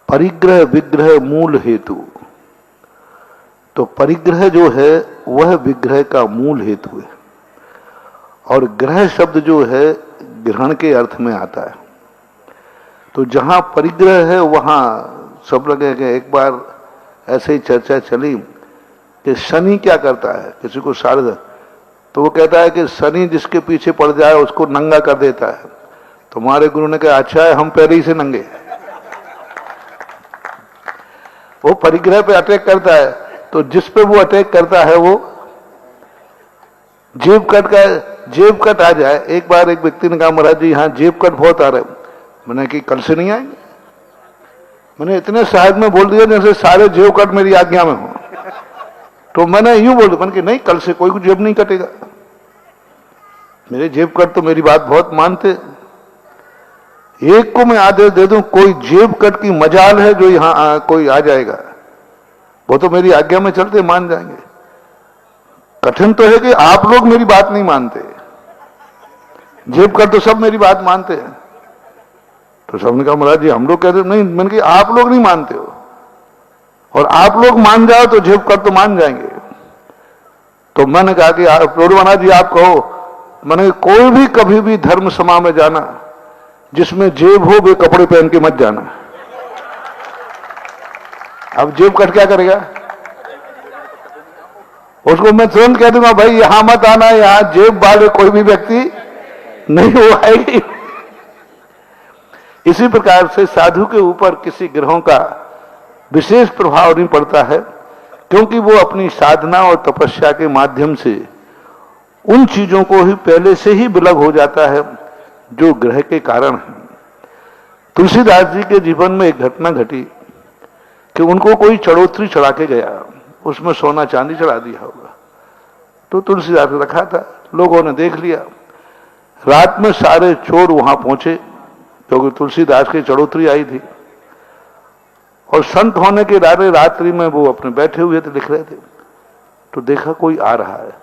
परिग्रह विग्रह मूल हेतु, तो परिग्रह जो है वह विग्रह का मूल हेतु है, और ग्रह शब्द जो है ग्रहण के अर्थ में आता है। तो जहां परिग्रह है वहां सब लगे। एक बार ऐसे ही चर्चा चली कि शनि क्या करता है, किसी को शारद, तो वो कहता है कि शनि जिसके पीछे पड़ जाए उसको नंगा कर देता है। तो हमारे गुरु ने कहा अच्छा है, हम पहले ही से नंगे। वो परिग्रह पे अटैक करता है, तो जिस पे वो अटैक करता है वो जेब कट आ जाए। एक बार एक व्यक्ति ने कहा महाराज जी यहाँ जेब कट बहुत आ रहे। मैंने कि कल से नहीं आएंगे। मैंने इतने साहब में बोल दिया जैसे सारे जेब कट मेरी आज्ञा में हो। तो मैंने यूं बोल दिया कि नहीं, कल से कोई जेब नहीं कटेगा। मेरे जेब कट तो मेरी बात बहुत मानते। एक को मैं आदेश दे दूं, कोई जेब कट की मजाल है जो यहां कोई आ जाएगा, वो तो मेरी आज्ञा में चलते मान जाएंगे। कठिन तो है कि आप लोग मेरी बात नहीं मानते। जेब कट तो सब मेरी बात मानते हैं। तो सबने कहा महाराज जी हम लोग कहते नहीं। मैंने कहा आप लोग नहीं मानते हो, और आप लोग मान जाओ तो जेब कट तो मान जाएंगे। तो मैंने कहा कि महाराज जी आप कहो। मैंने कोई भी कभी भी धर्म सभा में जाना जिसमें जेब हो वे कपड़े पहन के मत जाना। अब जेब कट क्या करेगा? उसको मैं तुरंत कह दूंगा भाई यहां मत आना, यहां जेब वाले कोई भी व्यक्ति नहीं हो आएगी। इसी प्रकार से साधु के ऊपर किसी ग्रहों का विशेष प्रभाव नहीं पड़ता है, क्योंकि वो अपनी साधना और तपस्या के माध्यम से उन चीजों को ही पहले से ही विलग हो जाता है जो ग्रह के कारण है। तुलसीदास जी के जीवन में एक घटना घटी कि उनको कोई चढ़ोतरी चढ़ा के गया, उसमें सोना चांदी चढ़ा दिया होगा, तो तुलसीदास ने रखा था, लोगों ने देख लिया। रात में सारे चोर वहां पहुंचे क्योंकि तुलसीदास की चढ़ोतरी आई थी, और संत होने के नाते रात्रि में वो अपने बैठे हुए थे, लिख रहे थे, तो देखा कोई आ रहा है।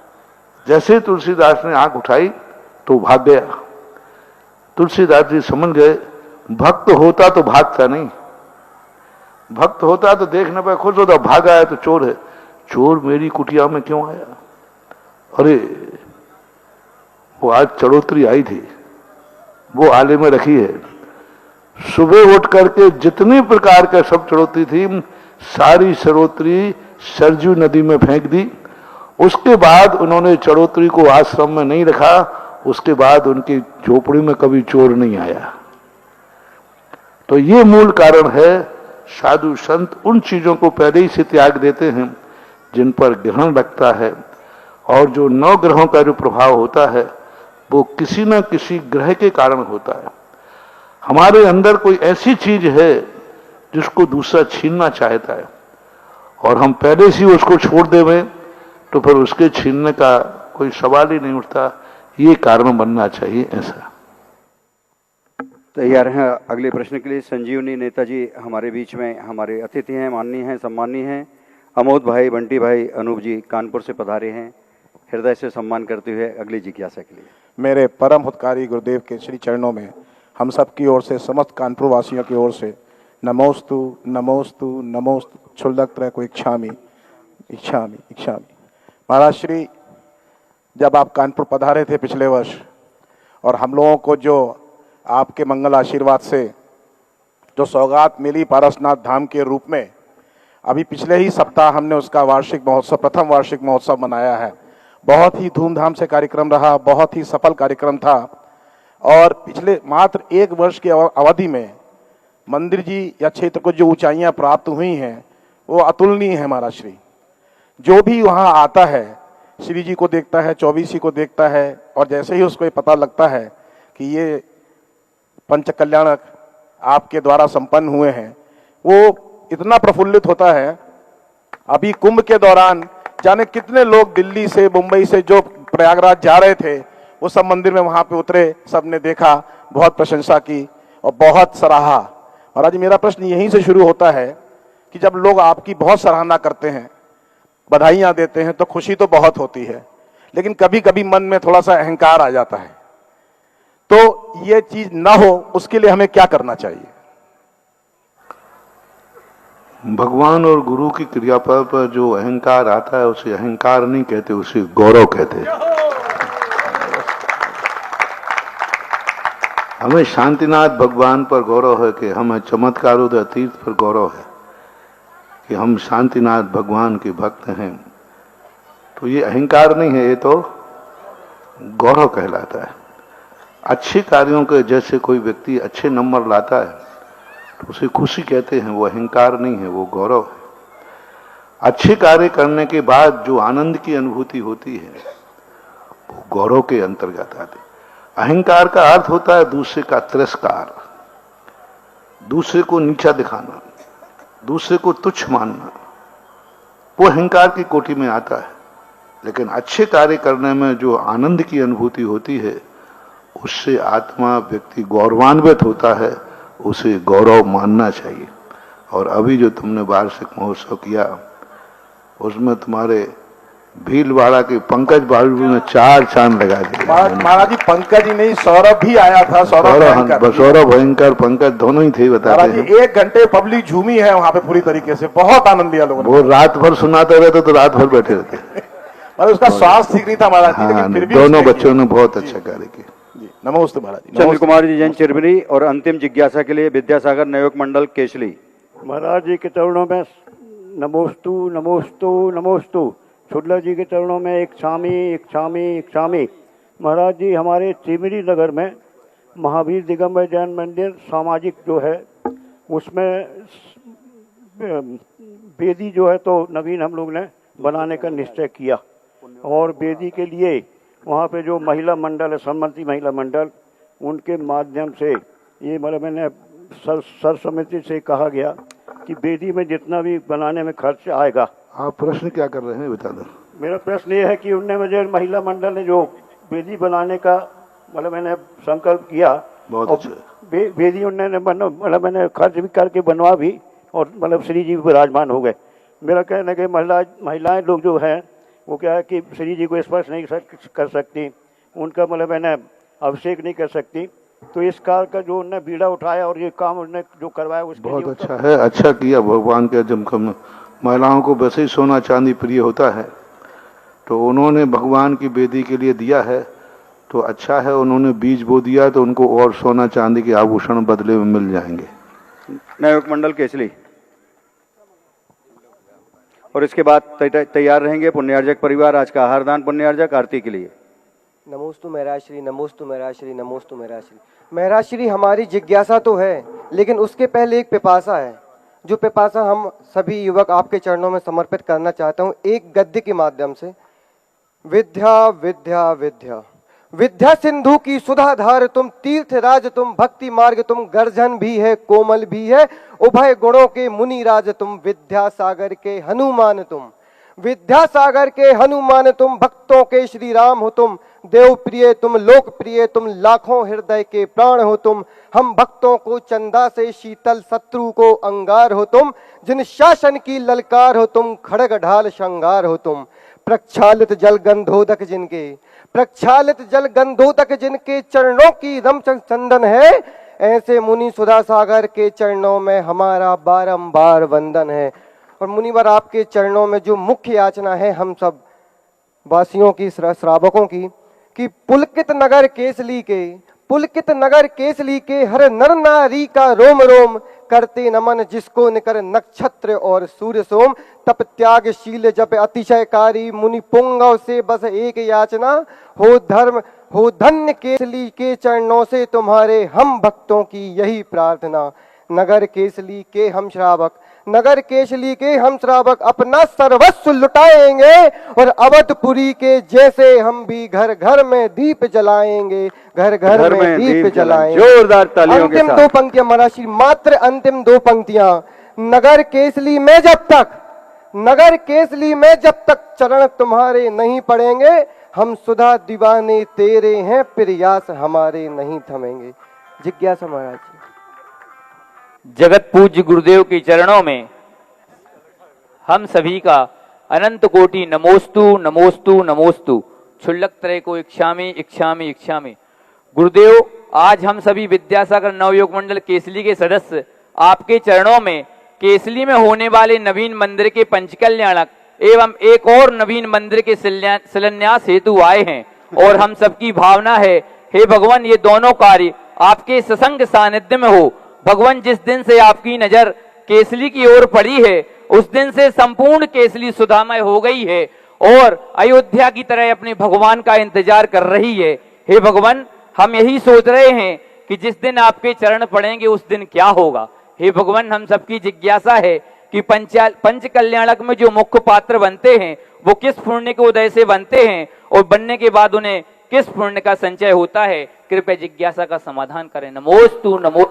जैसे तुलसीदास ने आंख उठाई तो भाग गया। तुलसीदास जी समझ गए भक्त होता तो भागता नहीं, भक्त होता तो देखने पर खुश होता, भाग आया तो चोर है। चोर मेरी कुटिया में क्यों आया? अरे वो आज चढ़ोतरी आई थी, वो आले में रखी है। सुबह उठ करके जितनी प्रकार के सब चढ़ोतरी थी सारी चढ़ोतरी सरजू नदी में फेंक दी। उसके बाद उन्होंने चढ़ोतरी को आश्रम में नहीं रखा, उसके बाद उनकी झोपड़ी में कभी चोर नहीं आया। तो ये मूल कारण है, साधु संत उन चीजों को पहले ही से त्याग देते हैं जिन पर ग्रहण लगता है, और जो 9 ग्रहों का जो प्रभाव होता है वो किसी न किसी ग्रह के कारण होता है। हमारे अंदर कोई ऐसी चीज है जिसको दूसरा छीनना चाहता है, और हम पहले से ही उसको छोड़ देवें तो फिर उसके छीनने का कोई सवाल ही नहीं उठता। ये कारण बनना चाहिए। ऐसा तैयार हैं अगले प्रश्न के लिए। संजीवनी नेताजी हमारे बीच में हमारे अतिथि हैं, माननीय हैं, सम्माननीय हैं। अमोद भाई, बंटी भाई, अनूप जी कानपुर से पधारे हैं। हृदय से सम्मान करते हुए अगली जिज्ञासा के लिए मेरे परम हितकारी गुरुदेव के श्री चरणों में हम सब की ओर से, समस्त कानपुर वासियों की ओर से नमोस्तु नमोस्तु नमोस्तु क्षुल्लक त्रय को इच्छामि इच्छामि इच्छामि। महाराज श्री, जब आप कानपुर पधारे थे पिछले वर्ष, और हम लोगों को जो आपके मंगल आशीर्वाद से जो सौगात मिली पारसनाथ धाम के रूप में, अभी पिछले ही सप्ताह हमने उसका वार्षिक महोत्सव, प्रथम वार्षिक महोत्सव मनाया है। बहुत ही धूमधाम से कार्यक्रम रहा, बहुत ही सफल कार्यक्रम था, और पिछले मात्र 1 वर्ष की अवधि में मंदिर जी या क्षेत्र को जो ऊंचाइयां प्राप्त हुई हैं वो अतुलनीय है। महाराज श्री, जो भी वहां आता है श्री जी को देखता है, 24 को देखता है, और जैसे ही उसको ये पता लगता है कि ये पंच कल्याणक आपके द्वारा संपन्न हुए हैं, वो इतना प्रफुल्लित होता है। अभी कुंभ के दौरान जाने कितने लोग दिल्ली से, मुंबई से जो प्रयागराज जा रहे थे, वो सब मंदिर में वहां पे उतरे, सबने देखा, बहुत प्रशंसा की और बहुत सराहा। महाराज, मेरा प्रश्न यहीं से शुरू होता है कि जब लोग आपकी बहुत सराहना करते हैं, बधाइयां देते हैं, तो खुशी तो बहुत होती है, लेकिन कभी कभी मन में थोड़ा सा अहंकार आ जाता है। तो ये चीज ना हो, उसके लिए हमें क्या करना चाहिए? भगवान और गुरु की क्रिया पर जो अहंकार आता है उसे अहंकार नहीं कहते, उसे गौरव कहते हैं। हमें शांतिनाथ भगवान पर गौरव है कि हमें चमत्कारोदय तीर्थ पर गौरव है कि हम शांतिनाथ भगवान के भक्त हैं। तो ये अहंकार नहीं है, ये तो गौरव कहलाता है। अच्छे कार्यों के जैसे कोई व्यक्ति अच्छे नंबर लाता है तो उसे खुशी कहते हैं, वो अहंकार नहीं है, वो गौरव है। अच्छे कार्य करने के बाद जो आनंद की अनुभूति होती है वो गौरव के अंतर्गत आती है। अहंकार का अर्थ होता है दूसरे का तिरस्कार, दूसरे को नीचा दिखाना, दूसरे को तुच्छ मानना, वो अहंकार की कोटि में आता है। लेकिन अच्छे कार्य करने में जो आनंद की अनुभूति होती है उससे आत्मा व्यक्ति गौरवान्वित होता है, उसे गौरव मानना चाहिए। और अभी जो तुमने वार्षिक महोत्सव किया उसमें तुम्हारे भीलवाड़ा के पंकज बाबू ने 4 चांद लगा दिए। महाराज जी, पंकज ही नहीं, सौरभ भी आया था। सौरभ भयंकर, पंकज दोनों ही थे। बताते हैं 1 घंटे पब्लिक झूमी है वहां पे पूरी तरीके से, बहुत आनंद लिया लोगों ने। वो रात भर सुनाते रहते तो रात भर बैठे रहते। मतलब उसका स्वास्थ्य ठीक नहीं था महाराज जी, लेकिन फिर भी दोनों बच्चों ने बहुत अच्छा कार्य किया। नमोस्तु महाराज जी। चंद्र कुमार जी जैन चिरबनी। और अंतिम जिज्ञासा के लिए विद्यासागर नयोग मंडल केशली। महाराज जी के चरणों में नमोस्तु नमोस्तु नमोस्तु। शुक्ला जी के चरणों में एक क्षामी। महाराज जी, हमारे चिमरी नगर में महावीर दिगंबर जैन मंदिर सामाजिक जो है उसमें बेदी जो है तो नवीन हम लोग ने बनाने का निश्चय किया, और बेदी के लिए वहाँ पे जो महिला मंडल है, सम्मति महिला मंडल, उनके माध्यम से ये मतलब मैंने सर समिति से कहा गया कि बेदी में जितना भी बनाने में खर्च आएगा। आप प्रश्न क्या कर रहे हैं बता दो। मेरा प्रश्न ये है कि उनने मुझे महिला मंडल ने जो बेदी बनाने का मतलब मैंने संकल्प किया, बहुत और अच्छा। बेदी उन्होंने मतलब मैंने खर्च भी करके बनवा भी, और मतलब श्री जी भी विराजमान हो गए। मेरा कहना है कि महिलाएं लोग जो हैं वो क्या है कि श्री जी को स्पर्श नहीं कर सकती, उनका मतलब मैंने अभिषेक नहीं कर सकती, तो इस कार का जो उन्होंने बीड़ा उठाया और ये काम उन्होंने जो करवाया उसके बहुत लिए अच्छा है, अच्छा किया भगवान के। जब हम महिलाओं को वैसे ही सोना चांदी प्रिय होता है, तो उन्होंने भगवान की बेदी के लिए दिया है, तो अच्छा है, उन्होंने बीज बो दिया तो उनको और सोना चांदी के आभूषण बदले में मिल जाएंगे। नवयुवक मंडल केसली, और इसके बाद तैयार रहेंगे पुण्यार्जक परिवार आज का आहार दान पुण्यार्जक आरती के लिए। नमोस्तु महराश्री, नमोस्तु महराश्री, नमोस्तु महराश्री। महराश्री हमारी जिज्ञासा तो है, लेकिन उसके पहले एक पिपासा है, जो पिपासा हम सभी युवक आपके चरणों में समर्पित करना चाहता हूँ एक गद्य के माध्यम से। विद्या विद्या विद्या, विद्या सिंधु की सुधा धार तुम, तीर्थ राज तुम, भक्ति मार्ग तुम, गर्जन भी है कोमल भी है, उभय गुणों के मुनि राज तुम, विद्या सागर के हनुमान तुम, विद्या सागर के हनुमान तुम, भक्तों के श्री राम हो तुम, देव प्रिय तुम, लोक प्रिय तुम, लाखों हृदय के प्राण हो तुम, हम भक्तों को चंदा से शीतल, शत्रु को अंगार हो तुम, जिन शासन की ललकार हो तुम, खड़ग ढाल श्रृंगार हो तुम, प्रक्षालित जल गंधोदक जिनके, प्रक्षालित जल गंधोदक जिनके चरणों की रम चंदन है, ऐसे मुनि सुधा सागर के चरणों में हमारा बारंबार वंदन है। और मुनिवर आपके चरणों में जो मुख्य याचना है हम सब वासियों की, श्रावकों की, कि पुलकित नगर केसली के, पुलकित नगर केसली के हर नर नारी का रोम रोम करते नमन, जिसको निकर नक्षत्र और सूर्य सोम, तप त्यागशील जप अतिशयकारी, मुनि पुंगव से बस एक याचना, हो धर्म हो धन्य केसली के चरणों से तुम्हारे हम भक्तों की यही प्रार्थना। नगर केसली के हम श्रावक, नगर केसली के हम श्रावक अपना सर्वस्व लुटाएंगे, और अवधपुरी के जैसे हम भी घर घर में दीप जलाएंगे, घर घर में दीप जलाएंगे। जोरदार तालियों के साथ। अंतिम दो पंक्तियां महाराज, मात्र अंतिम दो पंक्तियां। नगर केसली में जब तक, नगर केसली में जब तक चरण तुम्हारे नहीं पड़ेंगे, हम सुधा दीवाने तेरे हैं, प्रयास हमारे नहीं थमेंगे। जिज्ञासा महाराज। जगत पूज्य गुरुदेव के चरणों में हम सभी का अनंत कोटि नमोस्तु नमोस्तु नमोस्तु। क्षुल्लक त्रय को इच्छामि इच्छामि इच्छामि। गुरुदेव, आज हम सभी विद्यासागर नवयुवक मंडल केसली के सदस्य आपके चरणों में केसली में होने वाले नवीन मंदिर के पंचकल्याणक एवं एक और नवीन मंदिर के शिलान्यास हेतु आए हैं, और हम सबकी भावना है, हे भगवान, ये दोनों कार्य आपके ससंग सानिध्य में हो। भगवान, जिस दिन से आपकी नजर केसली की ओर पड़ी है, उस दिन से संपूर्ण केसली सुधामय हो गई है और अयोध्या की तरह अपने भगवान का इंतजार कर रही है। हे भगवान, हम यही सोच रहे हैं कि जिस दिन आपके चरण पड़ेंगे उस दिन क्या होगा। हे भगवान, हम सबकी जिज्ञासा है कि पंच कल्याणक में जो मुख्य पात्र बनते हैं वो किस पुण्य के उदय से बनते हैं, और बनने के बाद उन्हें किस पुण्य का संचय होता है। कृपया जिज्ञासा का समाधान करें। नमोस्तु नमो।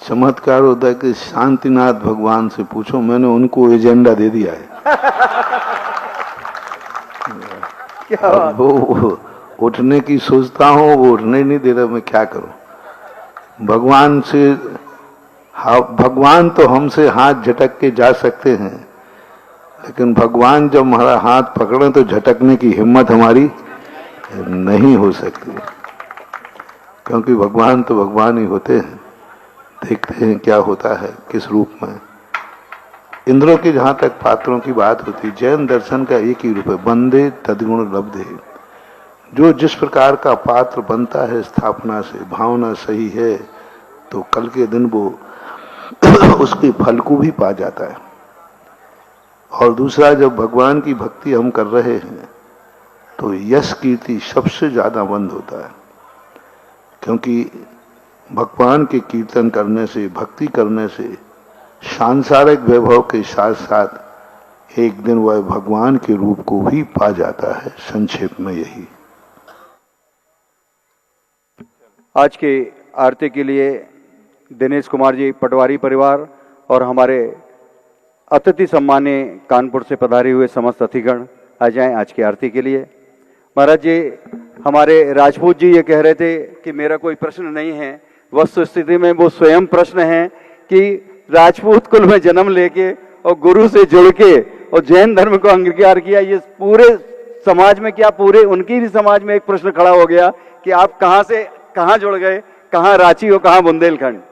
चमत्कार होता है कि शांतिनाथ भगवान से पूछो, मैंने उनको एजेंडा दे दिया है। क्या वो उठने की सोचता हूँ, वो उठने नहीं दे रहा, मैं क्या करूं। भगवान से, भगवान तो हमसे हाथ झटक के जा सकते हैं, लेकिन भगवान जब हमारा हाथ पकड़े तो झटकने की हिम्मत हमारी नहीं हो सकती, क्योंकि भगवान तो भगवान ही होते हैं। देखते हैं क्या होता है, किस रूप में। इंद्रों की जहां तक पात्रों की बात होती, जैन दर्शन का एक ही रूप है, बंदे तदगुण लब्धे। जो जिस प्रकार का पात्र बनता है स्थापना से, भावना सही है, तो कल के दिन वो उसके फल को भी पा जाता है। और दूसरा, जब भगवान की भक्ति हम कर रहे हैं तो यश कीर्ति सबसे ज्यादा बंद होता है, क्योंकि भगवान के कीर्तन करने से, भक्ति करने से सांसारिक वैभव के साथ साथ एक दिन वह भगवान के रूप को भी पा जाता है। संक्षेप में यही। आज की आरती के लिए दिनेश कुमार जी पटवारी परिवार और हमारे अतिथि सम्मानीय कानपुर से पधारे हुए समस्त अतिथिगण आ जाएं आज की आरती के लिए। महाराज जी, हमारे राजपूत जी ये कह रहे थे कि मेरा कोई प्रश्न नहीं है। वस्तु स्थिति में वो स्वयं प्रश्न है कि राजपूत कुल में जन्म लेके और गुरु से जुड़ के और जैन धर्म को अंगीकार किया, ये पूरे समाज में, क्या पूरे उनकी भी समाज में एक प्रश्न खड़ा हो गया कि आप कहां से कहां जुड़ गए, कहां रांची और कहां बुंदेलखंड।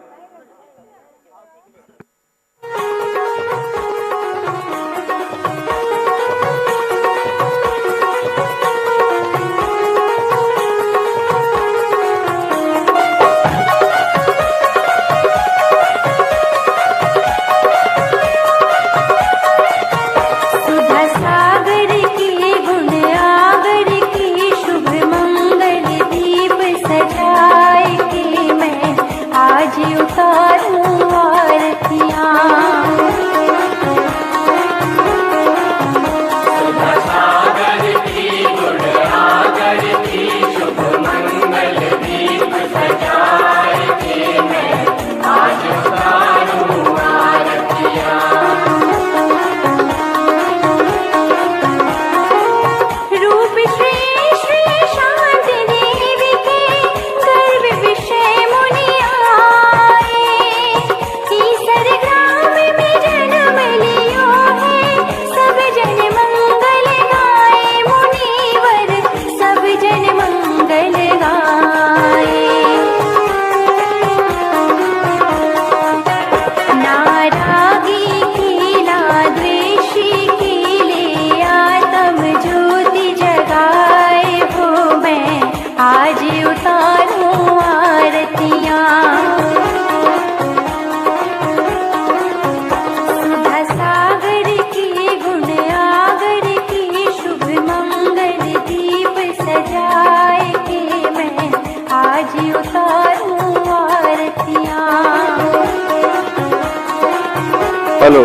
हेलो।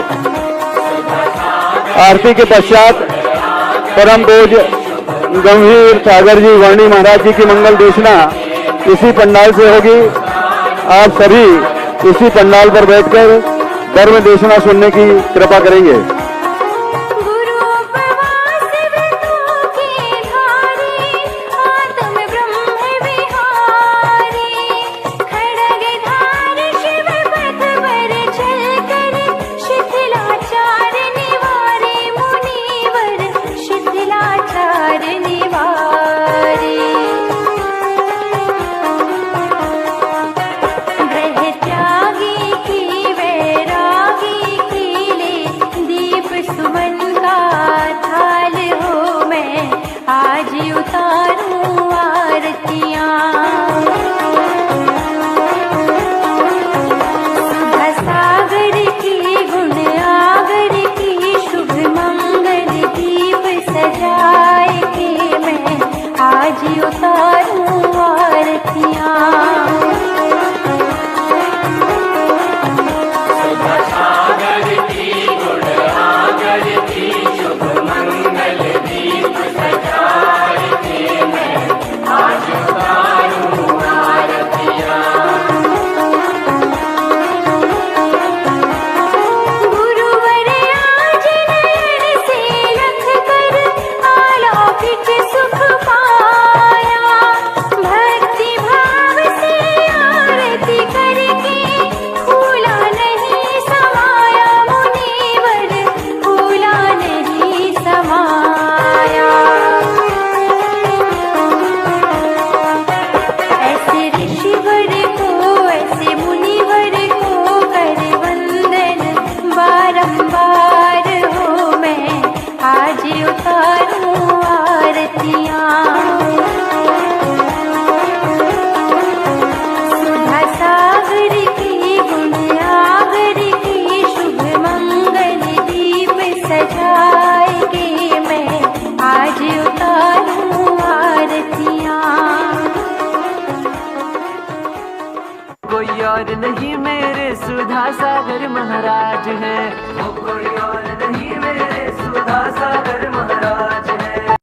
आरती के पश्चात परम पूज्य गंभीर सागर जी वर्णी महाराज जी की मंगल देशना इसी पंडाल से होगी। आप सभी इसी पंडाल पर बैठकर धर्म देशना सुनने की कृपा करेंगे। ब्रह्मत्यागी की वैरागी की ले और नहीं मेरे सुधा सागर महाराज हैं, वो कोई और नहीं मेरे सुधा सागर महाराज।